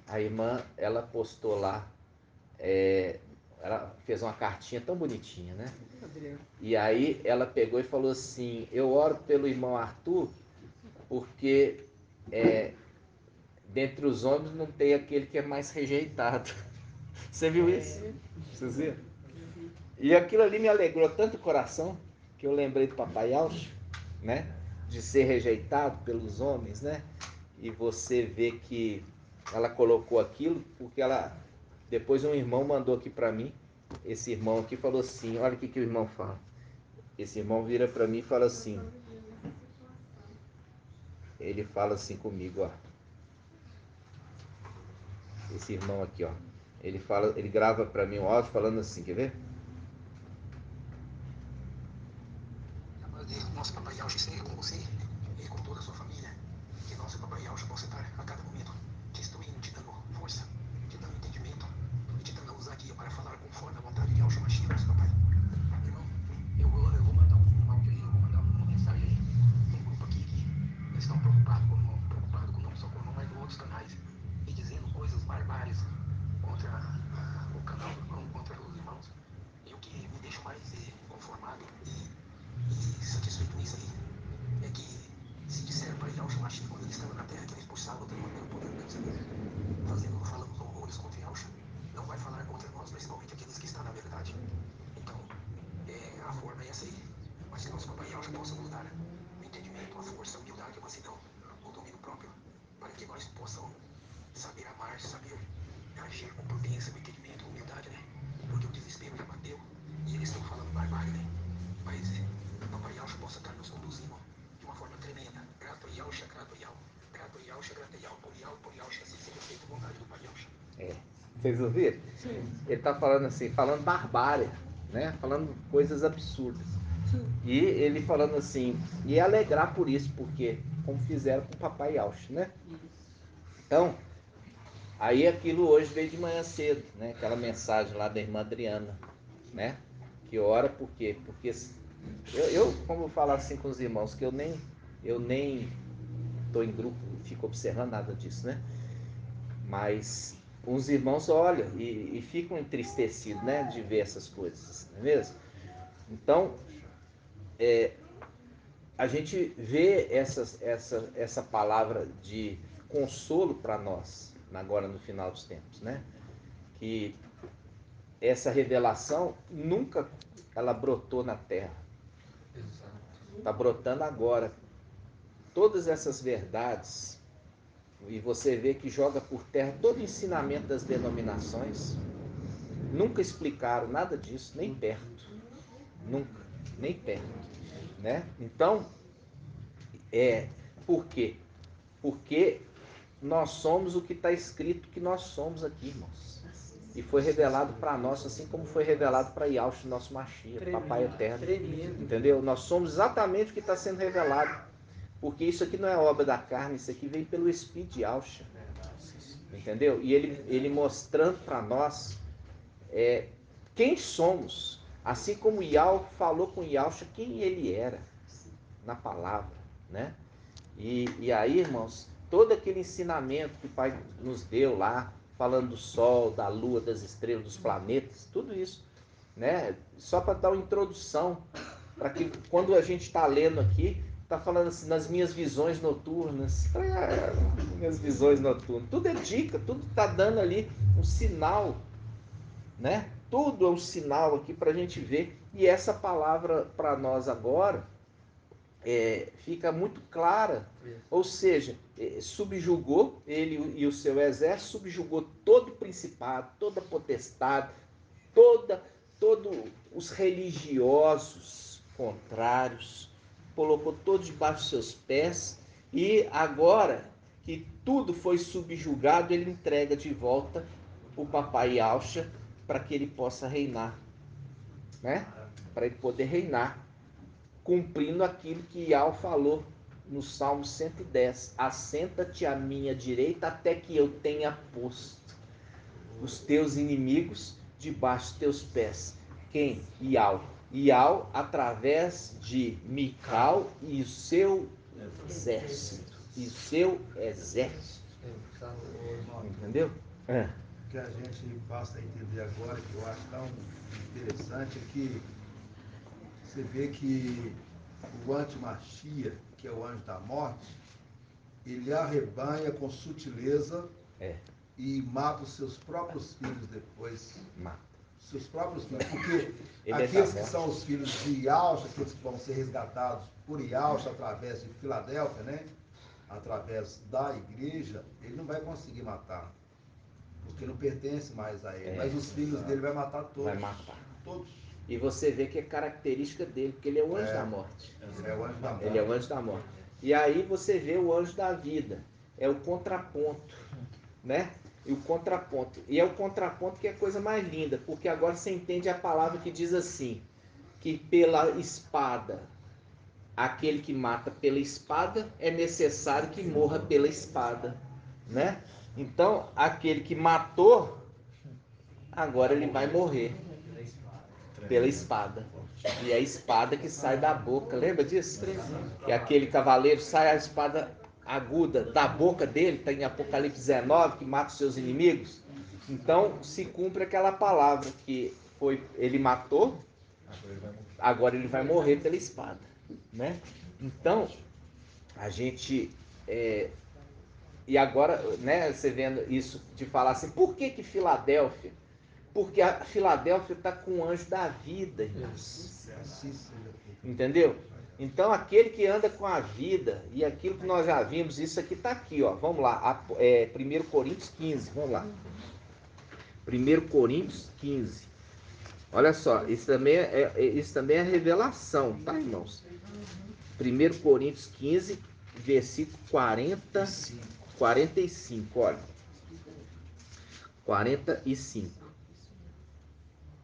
S1: A irmã, ela postou lá, ela fez uma cartinha tão bonitinha, né? E aí ela pegou e falou assim, eu oro pelo irmão Arthur, porque dentre os homens não tem aquele que é mais rejeitado. Você viu isso? Vocês viram? E aquilo ali me alegrou tanto o coração, que eu lembrei do papai Alcho, né? De ser rejeitado pelos homens, né? E você vê que ela colocou aquilo porque ela depois um irmão mandou aqui para mim. Esse irmão aqui falou assim, olha o que o irmão fala. Esse irmão vira para mim e fala assim. Ele fala assim comigo, ó. Esse irmão aqui, ó. Ele grava para mim um áudio falando assim, quer ver?
S5: Nosso Papai Yauch esteja com você e com toda a sua família. Que nosso Papai Yauch possa estar a cada momento te instruindo, te dando força, te dando entendimento e te dando ousadia para falar conforme a vontade de Yauch Mashiach, nosso Papai. Irmão, eu vou mandar um áudio aí, eu vou mandar uma mensagem aí. Tem um grupo aqui que eles estão preocupados com não só com o irmão, mas com outros canais, e dizendo coisas barbárias contra o canal do irmão, contra os irmãos. E o que me deixa mais conformado e satisfeito nisso aí é que se disseram para Yauch Mashiach quando ele estava na terra que ele expulsava todo mundo pelo poder do Deus, falando horrores contra Yauch, não vai falar contra nós, principalmente aqueles que estão na verdade. Então, a forma é essa aí. Mas que nosso Papai Yauch possa nos dar o entendimento, a força, a humildade, a mansidão, o domínio próprio, para que nós possamos saber amar, saber agir com prudência, com entendimento, com humildade, né? Porque o desespero já bateu e eles estão falando barbárie, né? Mas Papai Yauch possa estar nos conduzindo de uma forma tremenda. Grato a Yauch, grato a Yau. Grato a Yauch, grato a Yau. Por Yauch, assim seja feita a vontade do Pai Yauch.
S1: Vocês ouviram? Ele tá falando assim, falando barbárie, né? Falando coisas absurdas. E ele falando assim, e alegrar por isso, porque como fizeram com o Papai Yauch, né? Então, aí aquilo hoje veio de manhã cedo, né? Aquela mensagem lá da irmã Adriana, né? Que ora por quê? Porque eu como eu falo assim com os irmãos, que eu nem estou em grupo, fico observando nada disso, né? Mas uns irmãos olham e ficam entristecidos, né? De ver essas coisas, não é mesmo? Então, a gente vê essa palavra de consolo para nós, agora no final dos tempos, né? Que essa revelação nunca ela brotou na terra. Está brotando agora. Todas essas verdades, e você vê que joga por terra todo o ensinamento das denominações, nunca explicaram nada disso, nem perto. Nunca, nem perto. Né? Então, por quê? Porque nós somos o que está escrito que nós somos aqui, irmãos. E foi revelado para nós, assim como foi revelado para Yauch, nosso Mashiach, Papai Eterno. Entendeu? Nós somos exatamente o que está sendo revelado. Porque isso aqui não é obra da carne, isso aqui vem pelo Espírito de Yauch. Entendeu? E ele mostrando para nós quem somos. Assim como Yau falou com Yauch quem ele era na palavra. Né? E aí, irmãos, todo aquele ensinamento que o Pai nos deu lá, falando do sol, da lua, das estrelas, dos planetas, tudo isso, né? Só para dar uma introdução, para que quando a gente está lendo aqui, está falando assim, nas minhas visões noturnas, minhas visões noturnas, tudo é dica, tudo está dando ali um sinal, né? Tudo é um sinal aqui para a gente ver, e essa palavra para nós agora, fica muito clara, ou seja, subjugou ele e o seu exército, subjugou todo o principado, toda a potestade, todos os religiosos contrários, colocou todos debaixo dos seus pés, e agora que tudo foi subjugado, ele entrega de volta o Papai Yauch para que ele possa reinar, né? Para ele poder reinar, cumprindo aquilo que Yau falou no Salmo 110. Assenta-te à minha direita até que eu tenha posto os teus inimigos debaixo dos teus pés. Quem? Yau. Yau através de Mical e o seu exército. E o seu exército. Entendeu?
S3: O que a gente basta entender agora, que eu acho tão interessante, é que você vê que o anti-Mashiach, que é o anjo da morte, ele arrebanha com sutileza e mata os seus próprios filhos depois.
S1: Mata.
S3: Seus próprios filhos, porque
S1: Ele
S3: aqueles que são os filhos de Yauch, aqueles que vão ser resgatados por Yauch através de Filadélfia, né? através da igreja, ele não vai conseguir matar. Porque não pertence mais a ele. Mas os filhos dele vai matar todos.
S1: Vai matar.
S3: Todos.
S1: E você vê que é característica dele, porque ele é o anjo da morte.
S3: Ele é o anjo da morte.
S1: Ele é o anjo da morte. E aí você vê o anjo da vida. É o contraponto, né? E o contraponto. E é o contraponto que é a coisa mais linda, porque agora você entende a palavra que diz assim, que pela espada, aquele que mata pela espada, é necessário que morra pela espada, né? Então, aquele que matou, agora ele vai morrer pela espada. E é a espada que sai da boca, lembra disso? Que aquele cavaleiro sai a espada aguda da boca dele, está em Apocalipse 19, que mata os seus inimigos. Então se cumpre aquela palavra que foi, ele matou, agora ele vai morrer pela espada, né? Então a gente e agora, né, você vendo isso de falar assim, por que Filadélfia? Porque a Filadélfia está com o anjo da vida, irmãos. Entendeu? Então aquele que anda com a vida, e aquilo que nós já vimos, isso aqui está aqui, ó. Vamos lá, 1 Coríntios 15, vamos lá. 1 Coríntios 15. Olha só, isso também é revelação, tá, irmãos? 1 Coríntios 15, versículo 45, olha. 45.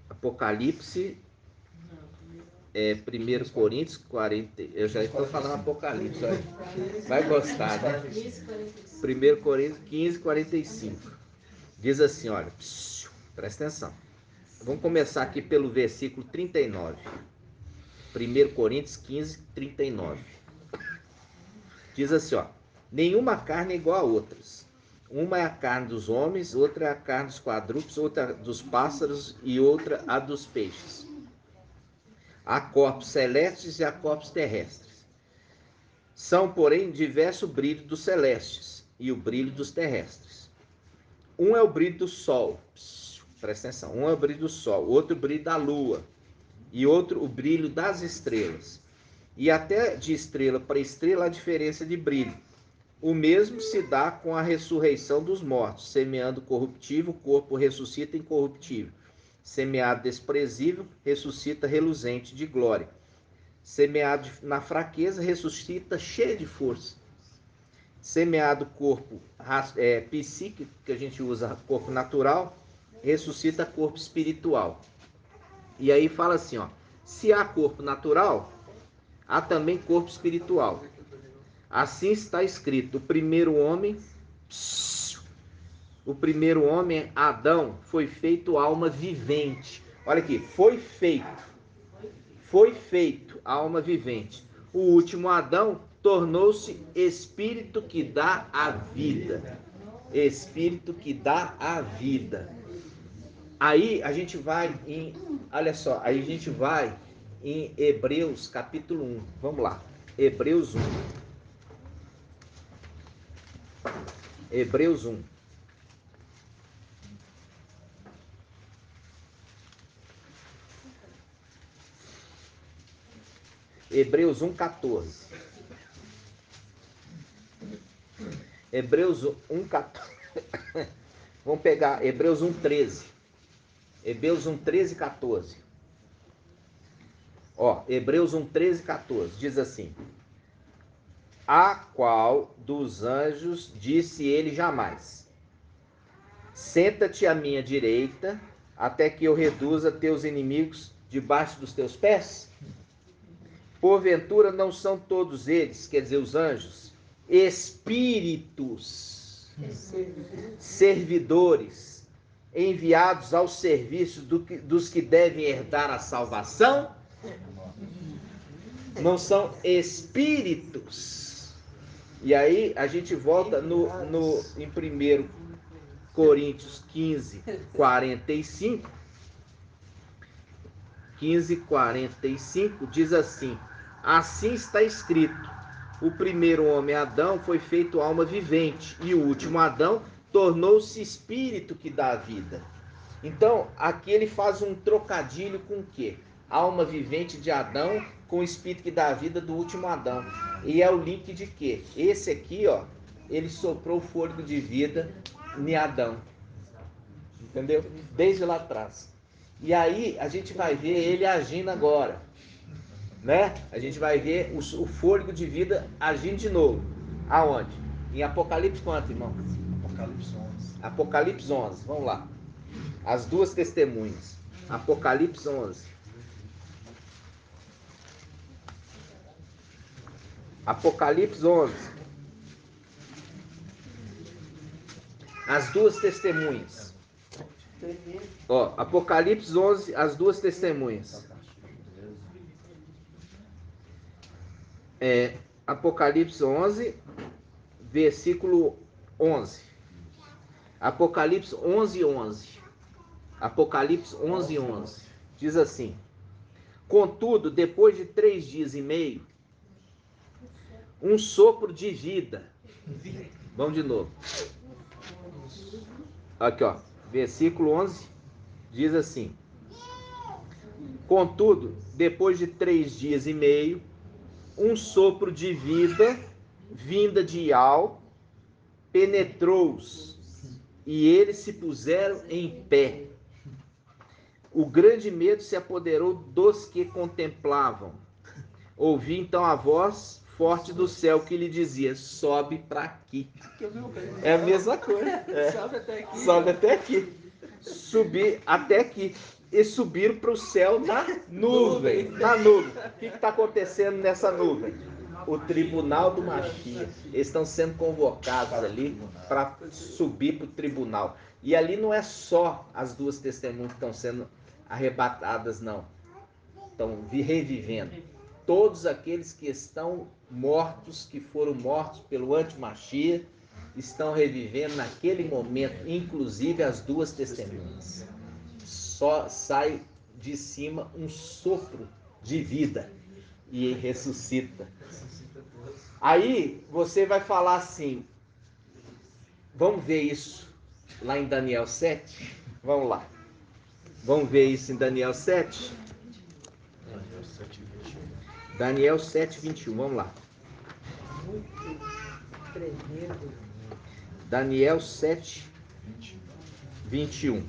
S1: Apocalipse, 1 Coríntios 40. Eu já estou falando Apocalipse, olha. Vai gostar, né? 1 Coríntios 15, 45. Diz assim, olha, presta atenção. Vamos começar aqui pelo versículo 39. 1 Coríntios 15, 39. Diz assim, ó. Nenhuma carne é igual a outras. Uma é a carne dos homens, outra é a carne dos quadrúpedes, outra dos pássaros e outra a dos peixes. Há corpos celestes e há corpos terrestres. São, porém, diverso o brilho dos celestes e o brilho dos terrestres. Um é o brilho do sol, presta atenção, um é o brilho do sol, outro o brilho da lua e outro o brilho das estrelas. E até de estrela para estrela há diferença de brilho. O mesmo se dá com a ressurreição dos mortos. Semeando corruptível, o corpo ressuscita incorruptível. Semeado desprezível, ressuscita reluzente de glória. Semeado na fraqueza, ressuscita cheio de força. Semeado corpo psíquico, que a gente usa corpo natural, ressuscita corpo espiritual. E aí fala assim, ó, se há corpo natural, há também corpo espiritual. Assim está escrito, o primeiro homem, Adão, foi feito alma vivente. Olha aqui, foi feito alma vivente. O último Adão tornou-se espírito que dá a vida. Espírito que dá a vida. Aí a gente vai olha só, aí a gente vai em Hebreus capítulo 1. Vamos lá, Hebreus 1. Hebreus 1. Hebreus 1:14. Hebreus 1:14. Vamos pegar Hebreus 1:13. Hebreus 1:13, 14. Ó, Hebreus 1:13, 14. Diz assim: a qual dos anjos disse ele jamais: senta-te à minha direita, até que eu reduza teus inimigos debaixo dos teus pés? Porventura não são todos eles, quer dizer, os anjos, espíritos, servidores, enviados ao serviço dos que devem herdar a salvação? Não são espíritos. E aí a gente volta em 1 Coríntios 15, 45. 15, 45 diz assim: assim está escrito, o primeiro homem Adão foi feito alma vivente, e o último Adão tornou-se espírito que dá vida. Então aqui ele faz um trocadilho com o quê? Alma vivente de Adão com o espírito que dá vida do último Adão. E é o link de quê? Esse aqui, ó, ele soprou o fôlego de vida em Adão. Entendeu? Desde lá atrás. E aí a gente vai ver ele agindo agora. Né? A gente vai ver o fôlego de vida agindo de novo. Aonde? Em Apocalipse quanto, irmão?
S3: Apocalipse 11.
S1: Apocalipse 11. Vamos lá. As duas testemunhas. Apocalipse 11. Apocalipse 11. As duas testemunhas. Ó, Apocalipse 11, as duas testemunhas. Apocalipse 11, versículo 11. Apocalipse 11, 11. Apocalipse 11, 11. Diz assim: contudo, depois de 3 dias e meio, um sopro de vida. Vamos de novo. Aqui, ó. Versículo 11 diz assim: contudo, depois de 3 dias e meio, um sopro de vida, vinda de Al, penetrou-os, e eles se puseram em pé. O grande medo se apoderou dos que contemplavam. Ouvi então a voz forte do céu que lhe dizia: sobe para aqui. É a mesma coisa.
S2: Sobe até aqui.
S1: Sobe até aqui. Subir até aqui. E subiram para o céu na nuvem. Na nuvem. O que está acontecendo nessa nuvem? O tribunal do Mashiach. Eles estão sendo convocados ali para subir para o tribunal. E ali não é só as duas testemunhas que estão sendo arrebatadas, não. Estão revivendo. Todos aqueles que estão mortos, que foram mortos pelo anti-Mashiach, estão revivendo naquele momento, inclusive as duas testemunhas. Só sai de cima um sopro de vida e ressuscita. Aí você vai falar assim, vamos ver isso lá em Daniel 7? Vamos lá. Vamos ver isso em Daniel 7? Daniel 7, 21, vamos lá. Daniel 7, 21.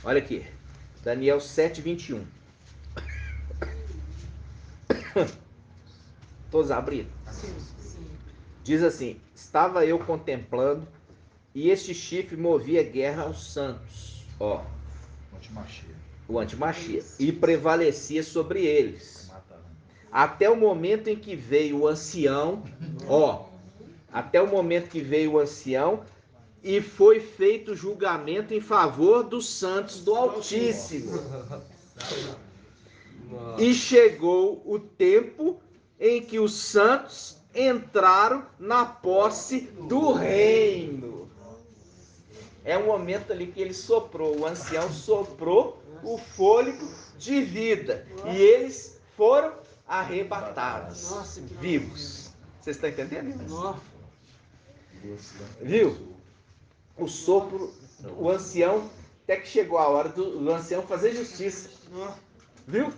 S1: Olha aqui. Daniel 7, 21. Todos abriram? Diz assim: estava eu contemplando, e este chifre movia guerra aos santos. Ó. O anti-Mashiach. E prevalecia sobre eles. Até o momento em que veio o ancião, ó. Até o momento que veio o ancião e foi feito julgamento em favor dos santos do Altíssimo. E chegou o tempo em que os santos entraram na posse do reino. É um momento ali que ele soprou, o ancião soprou o fôlego de vida. E eles foram arrebatados, vivos. Vocês estão entendendo? Viu? O sopro, o ancião, até que chegou a hora do ancião fazer justiça. Viu?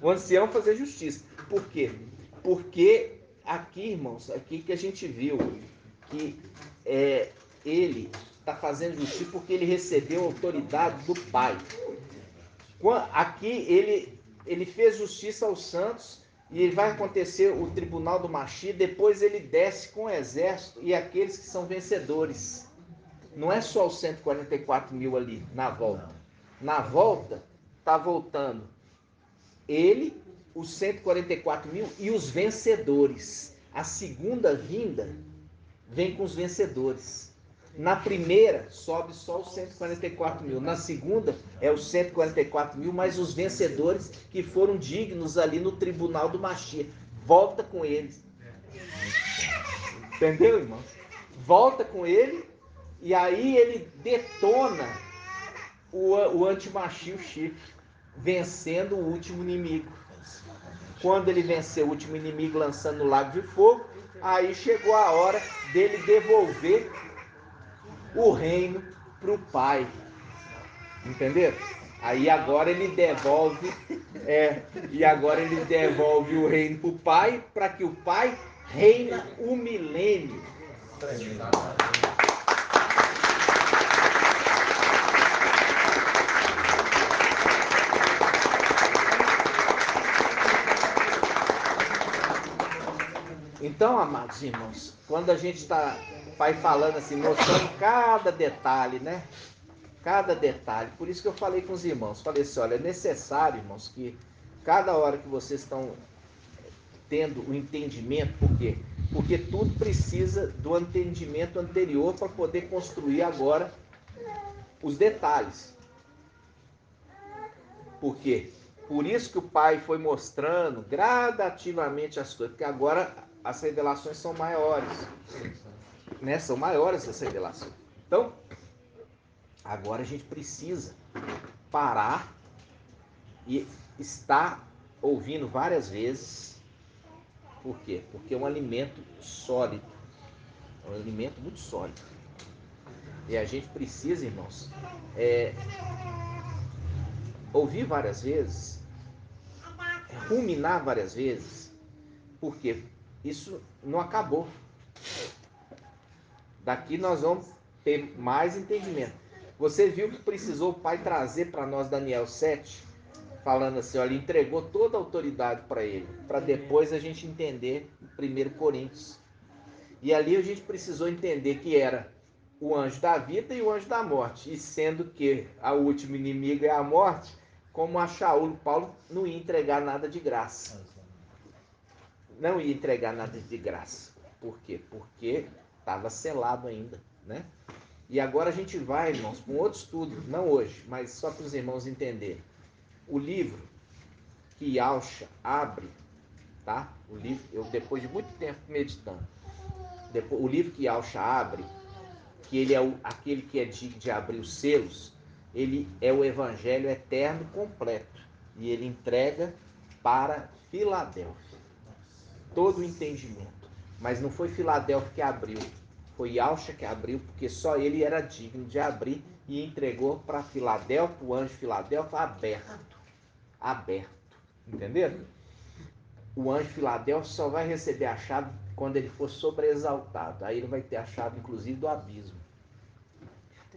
S1: O ancião fazer justiça. Por quê? Porque aqui, irmãos, aqui que a gente viu que ele está fazendo justiça porque ele recebeu a autoridade do Pai. Aqui ele fez justiça aos santos e vai acontecer o tribunal do Mashiach, depois ele desce com o exército e aqueles que são vencedores. Não é só os 144 mil ali na volta. Na volta está voltando ele, os 144 mil e os vencedores. A segunda vinda vem com os vencedores. Na primeira, sobe só os 144 mil. Na segunda, é os 144 mil, mais os vencedores que foram dignos ali no tribunal do Mashiach. Volta com eles. Entendeu, irmãos? Volta com ele, e aí ele detona o anti-Mashiach, o chifre, vencendo o último inimigo. Quando ele venceu o último inimigo, lançando no lago de fogo, aí chegou a hora dele devolver o reino para o Pai. Entenderam? Aí agora ele devolve, e agora ele devolve o reino para o pai, para que o pai reina o milênio. Então, amados irmãos, quando a gente vai falando assim, mostrando cada detalhe, né? Cada detalhe. Por isso que eu falei com os irmãos. Falei assim, olha, é necessário, irmãos, que cada hora que vocês estão tendo o entendimento, por quê? Porque tudo precisa do entendimento anterior para poder construir agora os detalhes. Por quê? Por isso que o Pai foi mostrando gradativamente as coisas, porque agora as revelações são maiores, né? São maiores as revelações. Então, agora a gente precisa parar e estar ouvindo várias vezes. Por quê? Porque é um alimento sólido. É um alimento muito sólido. E a gente precisa, irmãos, ouvir várias vezes, ruminar várias vezes. Por quê? Isso não acabou. Daqui nós vamos ter mais entendimento. Você viu que precisou o Pai trazer para nós Daniel 7, falando assim, olha, ele entregou toda a autoridade para ele, para depois a gente entender 1 Coríntios. E ali a gente precisou entender que era o anjo da vida e o anjo da morte. E sendo que a última inimiga é a morte, como a Shaul, Paulo não ia entregar nada de graça. Não ia entregar nada de graça. Por quê? Porque estava selado ainda, né? E agora a gente vai, irmãos, para um outro estudo, não hoje, mas só para os irmãos entenderem. O livro que Yahshua abre, tá? O livro, eu depois de muito tempo meditando, o livro que Yahshua abre, que ele é aquele que é digno de abrir os selos, ele é o evangelho eterno completo. E ele entrega para Filadélfia todo o entendimento. Mas não foi Filadélfia que abriu, foi Yahshua que abriu, porque só ele era digno de abrir e entregou para Filadélfia, o anjo Filadélfia aberto. Entenderam? O anjo Filadélfia só vai receber a chave quando ele for sobreexaltado. Aí ele vai ter a chave, inclusive, do abismo.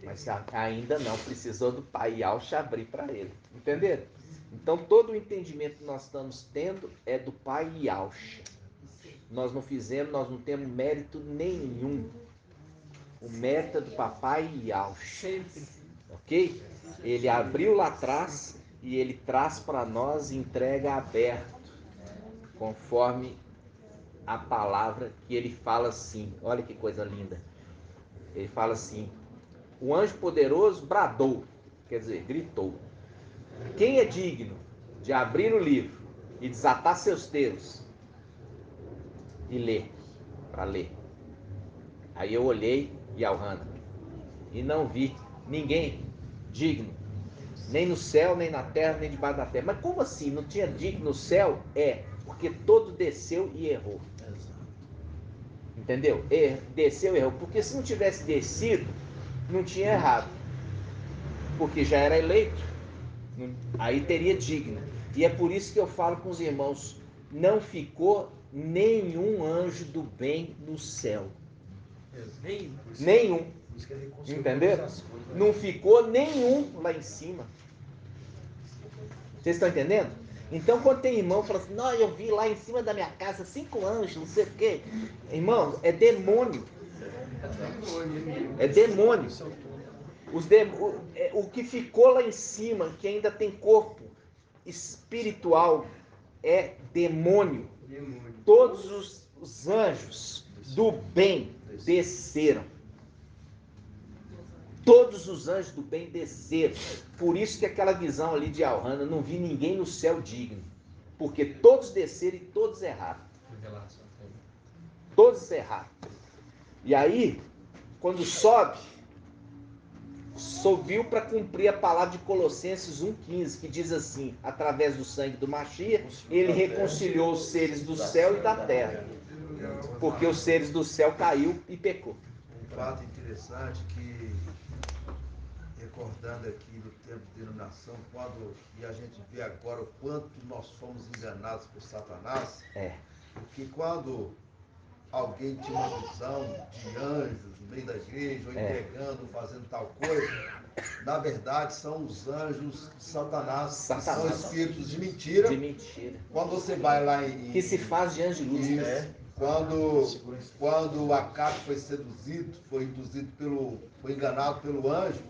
S1: Mas ainda não, precisou do Pai Yahshua abrir para ele. Entenderam? Então, todo o entendimento que nós estamos tendo é do Pai Yahshua. Nós não fizemos, nós não temos mérito nenhum. O mérito é do Papai Yahshua. Ok? Ele abriu lá atrás e ele traz para nós e entrega aberto, conforme a palavra que ele fala assim. Olha que coisa linda. Ele fala assim: o anjo poderoso bradou, quer dizer, gritou. Quem é digno de abrir o livro e desatar seus termos e ler, para ler? Aí eu olhei Yahweh e não vi ninguém digno, nem no céu, nem na terra, nem debaixo da terra. Mas como assim? Não tinha digno no céu? Porque todo desceu e errou. Entendeu? Desceu e errou. Porque se não tivesse descido, não tinha errado. Porque já era eleito. Aí teria digno. E é por isso que eu falo com os irmãos, não ficou nenhum anjo do bem no céu. Nenhum. Entendeu? Não ficou nenhum lá em cima. Vocês estão entendendo? Então, quando tem irmão que fala assim, não, eu vi lá em cima da minha casa 5 anjos, não sei o quê. Irmão, é demônio. É demônio. O que ficou lá em cima, que ainda tem corpo espiritual, é demônio. Todos os anjos do bem desceram. Todos os anjos do bem desceram. Por isso que aquela visão ali de Alhana, não vi ninguém no céu digno. Porque todos desceram e todos erraram. Todos erraram. E aí, quando subiu para cumprir a palavra de Colossenses 1,15, que diz assim: através do sangue do Mashiach, ele reconciliou os seres do céu e da terra. Porque os seres do céu caiu e pecou.
S3: Um fato interessante que recordando aqui do tempo de denominação, e a gente vê agora o quanto nós fomos enganados por Satanás, porque quando alguém tinha uma visão de anjos no meio da igreja, ou entregando, fazendo tal coisa, na verdade são os anjos de Satanás, que são espíritos de mentira. Quando você vai lá
S1: que se faz de anjo de luz.
S3: Quando Acabe foi seduzido, foi enganado pelo anjo,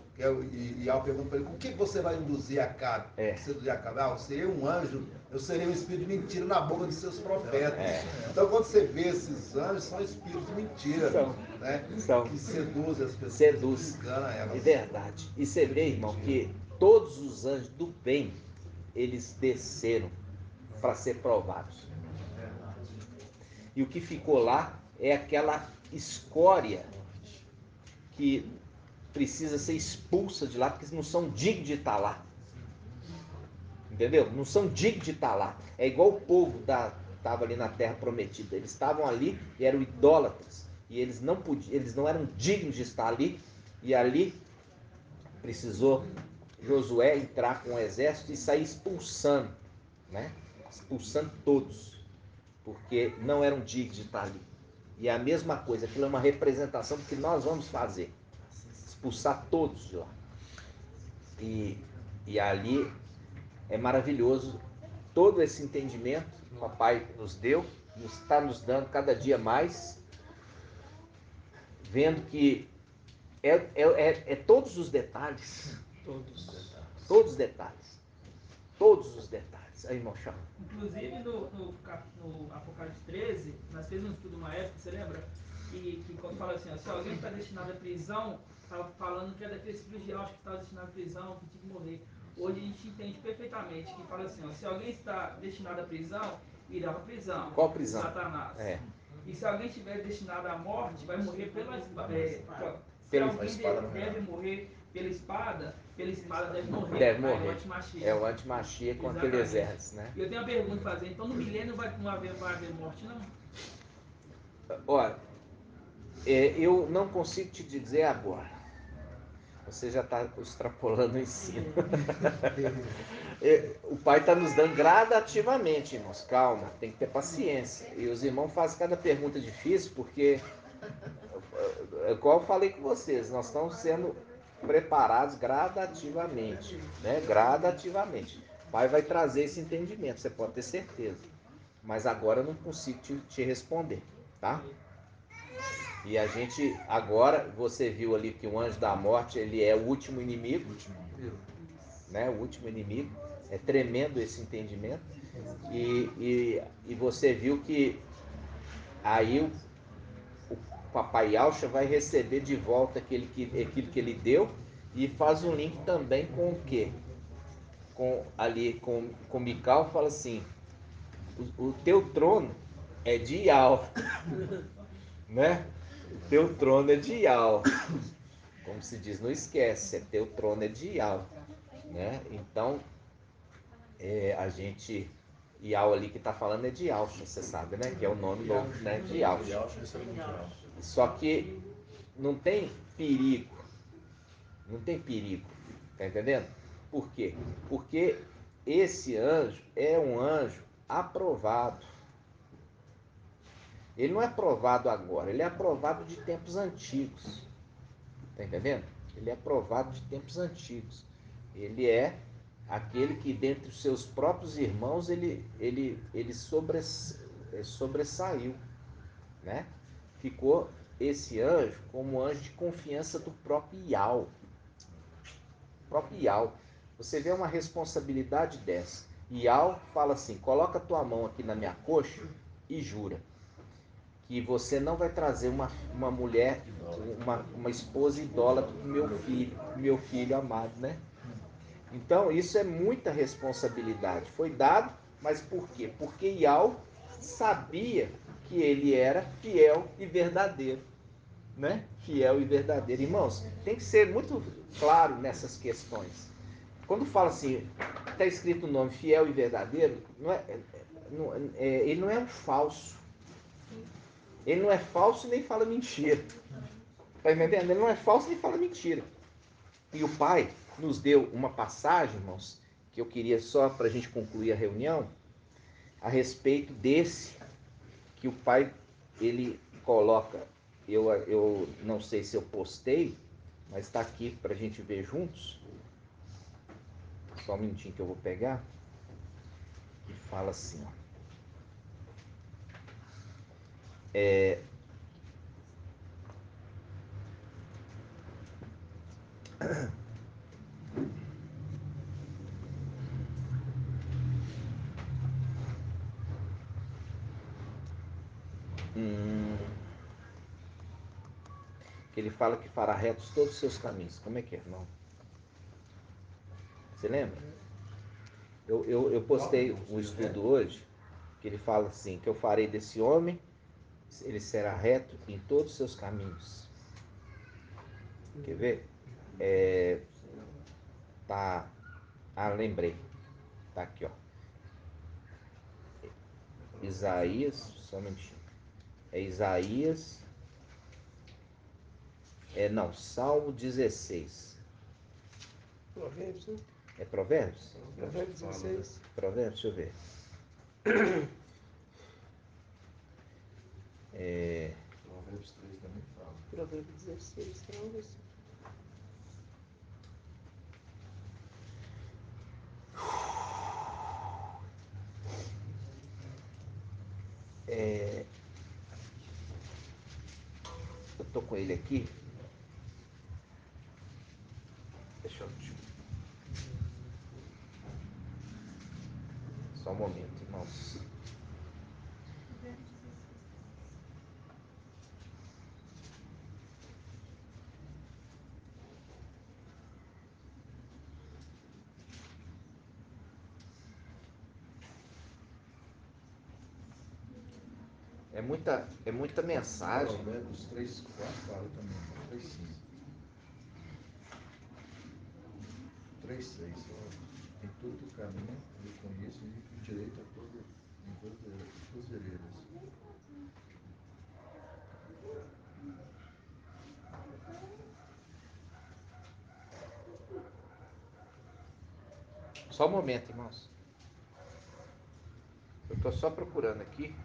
S3: e Al pergunta para ele: por que você vai induzir Acabe? Seduzir Acabe? Eu serei um anjo, eu serei um espírito de mentira na boca de seus profetas. Então, quando você vê esses anjos, são espíritos de mentira, né? Que seduzem as pessoas, enganam elas.
S1: É verdade. E você vê, irmão, que todos os anjos do bem, eles desceram para ser provados. E o que ficou lá é aquela escória que precisa ser expulsa de lá, porque eles não são dignos de estar lá. Entendeu? Não são dignos de estar lá. É igual o povo estava ali na terra prometida. Eles estavam ali e eram idólatras. E eles não eram dignos de estar ali. E ali precisou Josué entrar com o exército e sair expulsando, né? Expulsando todos, porque não eram dignos de estar ali. E é a mesma coisa, aquilo é uma representação do que nós vamos fazer, expulsar todos de lá. E ali é maravilhoso todo esse entendimento que o Papai nos deu, está nos dando cada dia mais, vendo que é todos os detalhes. Todos os detalhes. Todos os detalhes. Aí, irmão Chão.
S2: Inclusive no Apocalipse 13, nós fizemos um estudo uma época, você lembra? Que quando fala assim, ó, se alguém está destinado à prisão, estava falando que é daqueles filhos de Alcho que estava destinado à prisão, que tinha que morrer. Hoje a gente entende perfeitamente que fala assim, ó, se alguém está destinado à prisão, irá para a prisão.
S1: Qual prisão?
S2: Satanás. E se alguém estiver destinado à morte, vai morrer pela espada. Se alguém deve morrer pela espada deve morrer.
S1: Deve morrer.
S2: É o antimachia.
S1: É o antimachia com aquele exército, né?
S2: E eu tenho uma pergunta a fazer. Então no milênio não vai haver morte, não?
S1: Olha, eu não consigo te dizer agora. Você já está extrapolando o ensino. O Pai está nos dando gradativamente, irmãos. Calma, tem que ter paciência. E os irmãos fazem cada pergunta difícil porque, igual eu falei com vocês, nós estamos sendo preparados gradativamente, né? Gradativamente. O Pai vai trazer esse entendimento, você pode ter certeza. Mas agora eu não consigo te responder, tá? E a gente, agora, você viu ali que o anjo da morte, ele é o último inimigo, né? O último inimigo. É tremendo esse entendimento. E você viu que aí o Papai Alcha vai receber de volta aquilo que ele deu e faz um link também com o quê? Com Mical, fala assim, o teu trono é de Ial, né? O teu trono é de Ial. Como se diz, não esquece, teu trono é de Ial, né? Então, a gente... Ial ali que está falando é de Alcha, você sabe, né? Que é o nome novo, né? De Alcha. Só que não tem perigo. Não tem perigo. Tá entendendo? Por quê? Porque esse anjo é um anjo aprovado. Ele não é aprovado agora, ele é aprovado de tempos antigos. Tá entendendo? Ele é aprovado de tempos antigos. Ele é aquele que dentre os seus próprios irmãos ele sobressaiu, né? Ficou esse anjo como anjo de confiança do próprio Ial. Você vê uma responsabilidade dessa. Ial fala assim, coloca tua mão aqui na minha coxa e jura que você não vai trazer uma mulher, uma esposa idólatra para o meu filho amado, né? Então, isso é muita responsabilidade. Foi dado, mas por quê? Porque Ial sabia que ele era fiel e verdadeiro, né? Fiel e verdadeiro. Irmãos, tem que ser muito claro nessas questões. Quando fala assim, está escrito o nome fiel e verdadeiro, ele não é um falso. Ele não é falso nem fala mentira. Tá entendendo? Ele não é falso nem fala mentira. E o Pai nos deu uma passagem, irmãos, que eu queria só para a gente concluir a reunião, a respeito desse que o Pai, ele coloca, eu não sei se eu postei, mas está aqui para a gente ver juntos. Só um minutinho que eu vou pegar. Que fala assim, ó. Que ele fala que fará retos todos os seus caminhos. Como é que é, irmão? Você lembra? Eu postei um estudo hoje, que ele fala assim, que eu farei desse homem, ele será reto em todos os seus caminhos. Quer ver? Tá. Lembrei. Tá aqui, ó. Isaías, só um minutinho. É Isaías. Não, Salmo 16.
S6: Provérbios, né?
S1: É Provérbios?
S6: Provérbios 16.
S1: Provérbios, deixa eu ver.
S3: Provérbios 3 também fala.
S6: Provérbios 16, não, versículo.
S1: Eu tô com ele aqui. Deixa eu... Só um momento, irmãos. É muita mensagem.
S3: Provérbios 3, 4 fala também. 3, 5. 3, 6. Em todo o caminho eu conheço e direito em todas as suas veredas.
S1: Só um momento, irmãos. Eu tô só procurando aqui.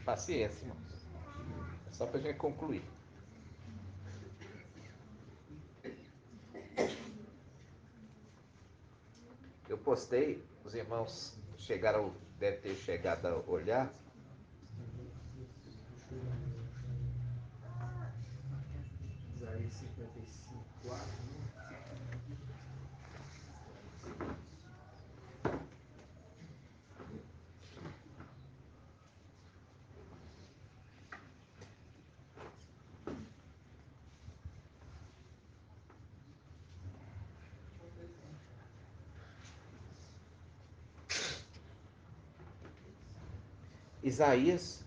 S1: Paciência, irmãos. É só pra gente concluir. Eu postei, os irmãos devem ter chegado a olhar.
S2: Isaías 55, 4.
S1: Isaías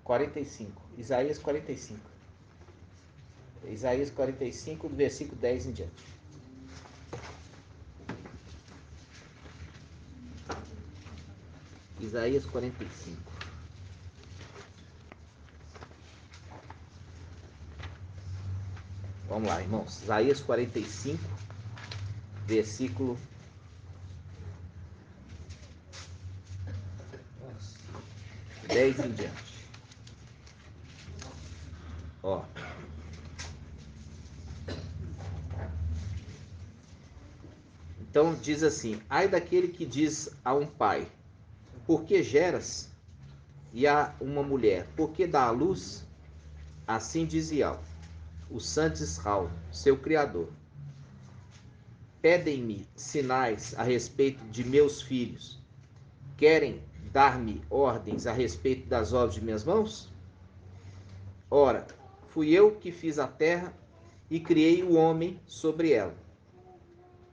S1: 45. Isaías 45. Isaías 45, do versículo 10 em diante. Isaías 45. Vamos lá, irmãos. Isaías 45, versículo 10 em diante. Ó. Então diz assim: ai daquele que diz a um pai, por que geras? E a uma mulher, por que dá à luz? Assim diz Iau, o Santo Israel, seu Criador. Pedem-me sinais a respeito de meus filhos. Querem dar-me ordens a respeito das obras de minhas mãos? Ora, fui eu que fiz a terra e criei o homem sobre ela.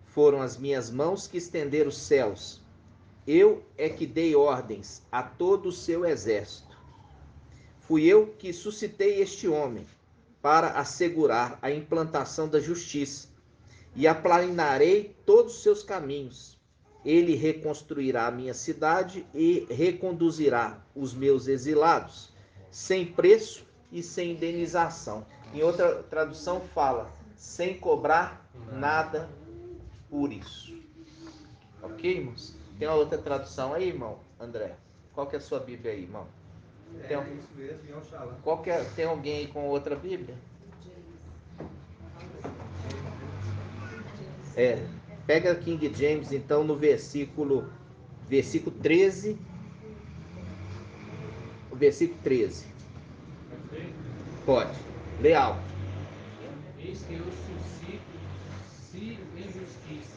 S1: Foram as minhas mãos que estenderam os céus. Eu é que dei ordens a todo o seu exército. Fui eu que suscitei este homem. para assegurar a implantação da justiça, e aplanarei todos os seus caminhos. Ele reconstruirá a minha cidade e reconduzirá os meus exilados, sem preço e sem indenização. Em outra tradução fala, sem cobrar nada por isso. Ok, irmãos? Tem uma outra tradução aí, irmão André? Qual que é a sua Bíblia aí, irmão? Tem,
S4: Isso mesmo, em Oxalá.
S1: tem alguém aí com outra Bíblia? Pega King James, então, no versículo 13. O versículo 13. Pode. Lê alto.
S2: Eis que eu suscito Ciro em justiça.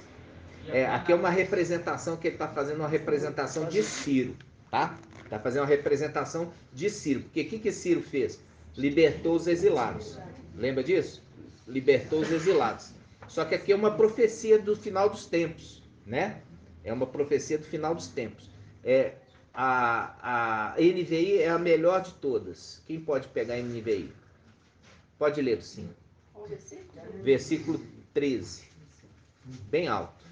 S1: Aqui é uma representação que ele está fazendo, uma representação de Ciro, tá? Está fazendo uma representação de Ciro. Porque o que Ciro fez? Libertou os exilados. Lembra disso? Libertou os exilados. Só que aqui é uma profecia do final dos tempos, né? É uma profecia do final dos tempos. A NVI é a melhor de todas. Quem pode pegar a NVI? Pode ler, sim. Versículo 13. Bem alto.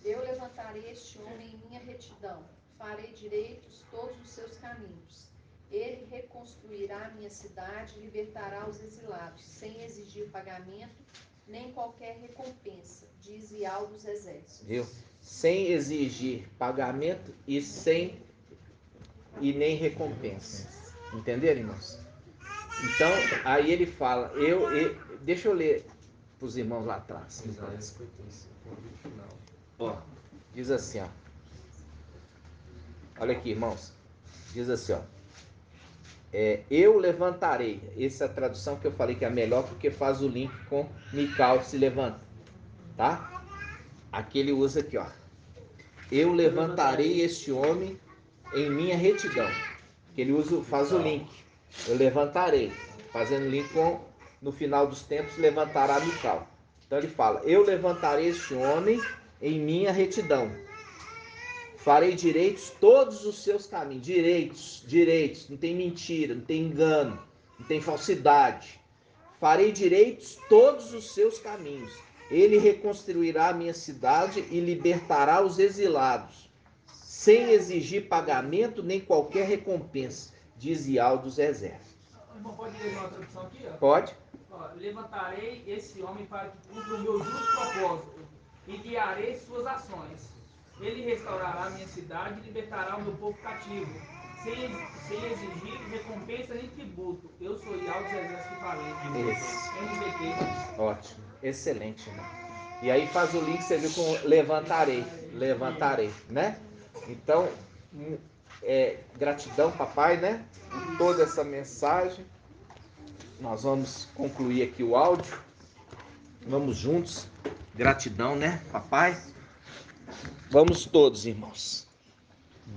S7: Eu levantarei este homem em minha retidão, farei direitos todos os seus caminhos. Ele reconstruirá a minha cidade e libertará os exilados, sem exigir pagamento nem qualquer recompensa, diz Ial dos Exércitos.
S1: Viu? Sem exigir pagamento e nem recompensa. Entenderam, irmãos? Então, aí ele fala, deixa eu ler para os irmãos lá atrás.
S4: Isaías 55, original.
S1: Ó, diz assim, ó. Olha aqui, irmãos. Diz assim, ó. Eu levantarei. Essa é a tradução que eu falei que é a melhor, porque faz o link com Mical se levanta. Tá? Aqui ele usa aqui, ó. Eu levantarei este homem em minha retidão. Ele faz o link. Eu levantarei. Fazendo link com, no final dos tempos, levantará Mical. Então ele fala, eu levantarei este homem em minha retidão. Farei direitos todos os seus caminhos. Direitos. Não tem mentira, não tem engano, não tem falsidade. Farei direitos todos os seus caminhos. Ele reconstruirá a minha cidade e libertará os exilados, sem exigir pagamento nem qualquer recompensa, diz Ial dos Exércitos.
S2: Irmão, pode ler uma tradução aqui? Ó?
S1: Pode?
S2: Levantarei esse homem para que cumpra o meu justo propósito e guiarei suas ações. Ele restaurará a minha cidade e libertará o meu povo cativo, sem exigir recompensa nem tributo. Eu sou Ial dos Exércitos que falei. NVT.
S1: Ótimo, excelente, irmão. E aí faz o link, você viu com levantarei, né? Então, gratidão, papai, né? Por toda essa mensagem. Nós vamos concluir aqui o áudio. Vamos juntos. Gratidão, né, papai? Vamos todos, irmãos.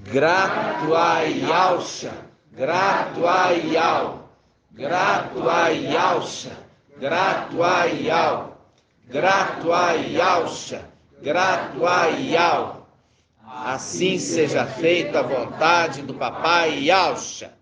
S1: Grato a Yalcha, grato a Ial, grato a Yalcha, grato a Ial, grato a Yalcha, grato a Ial. Assim seja feita a vontade do papai Yalcha.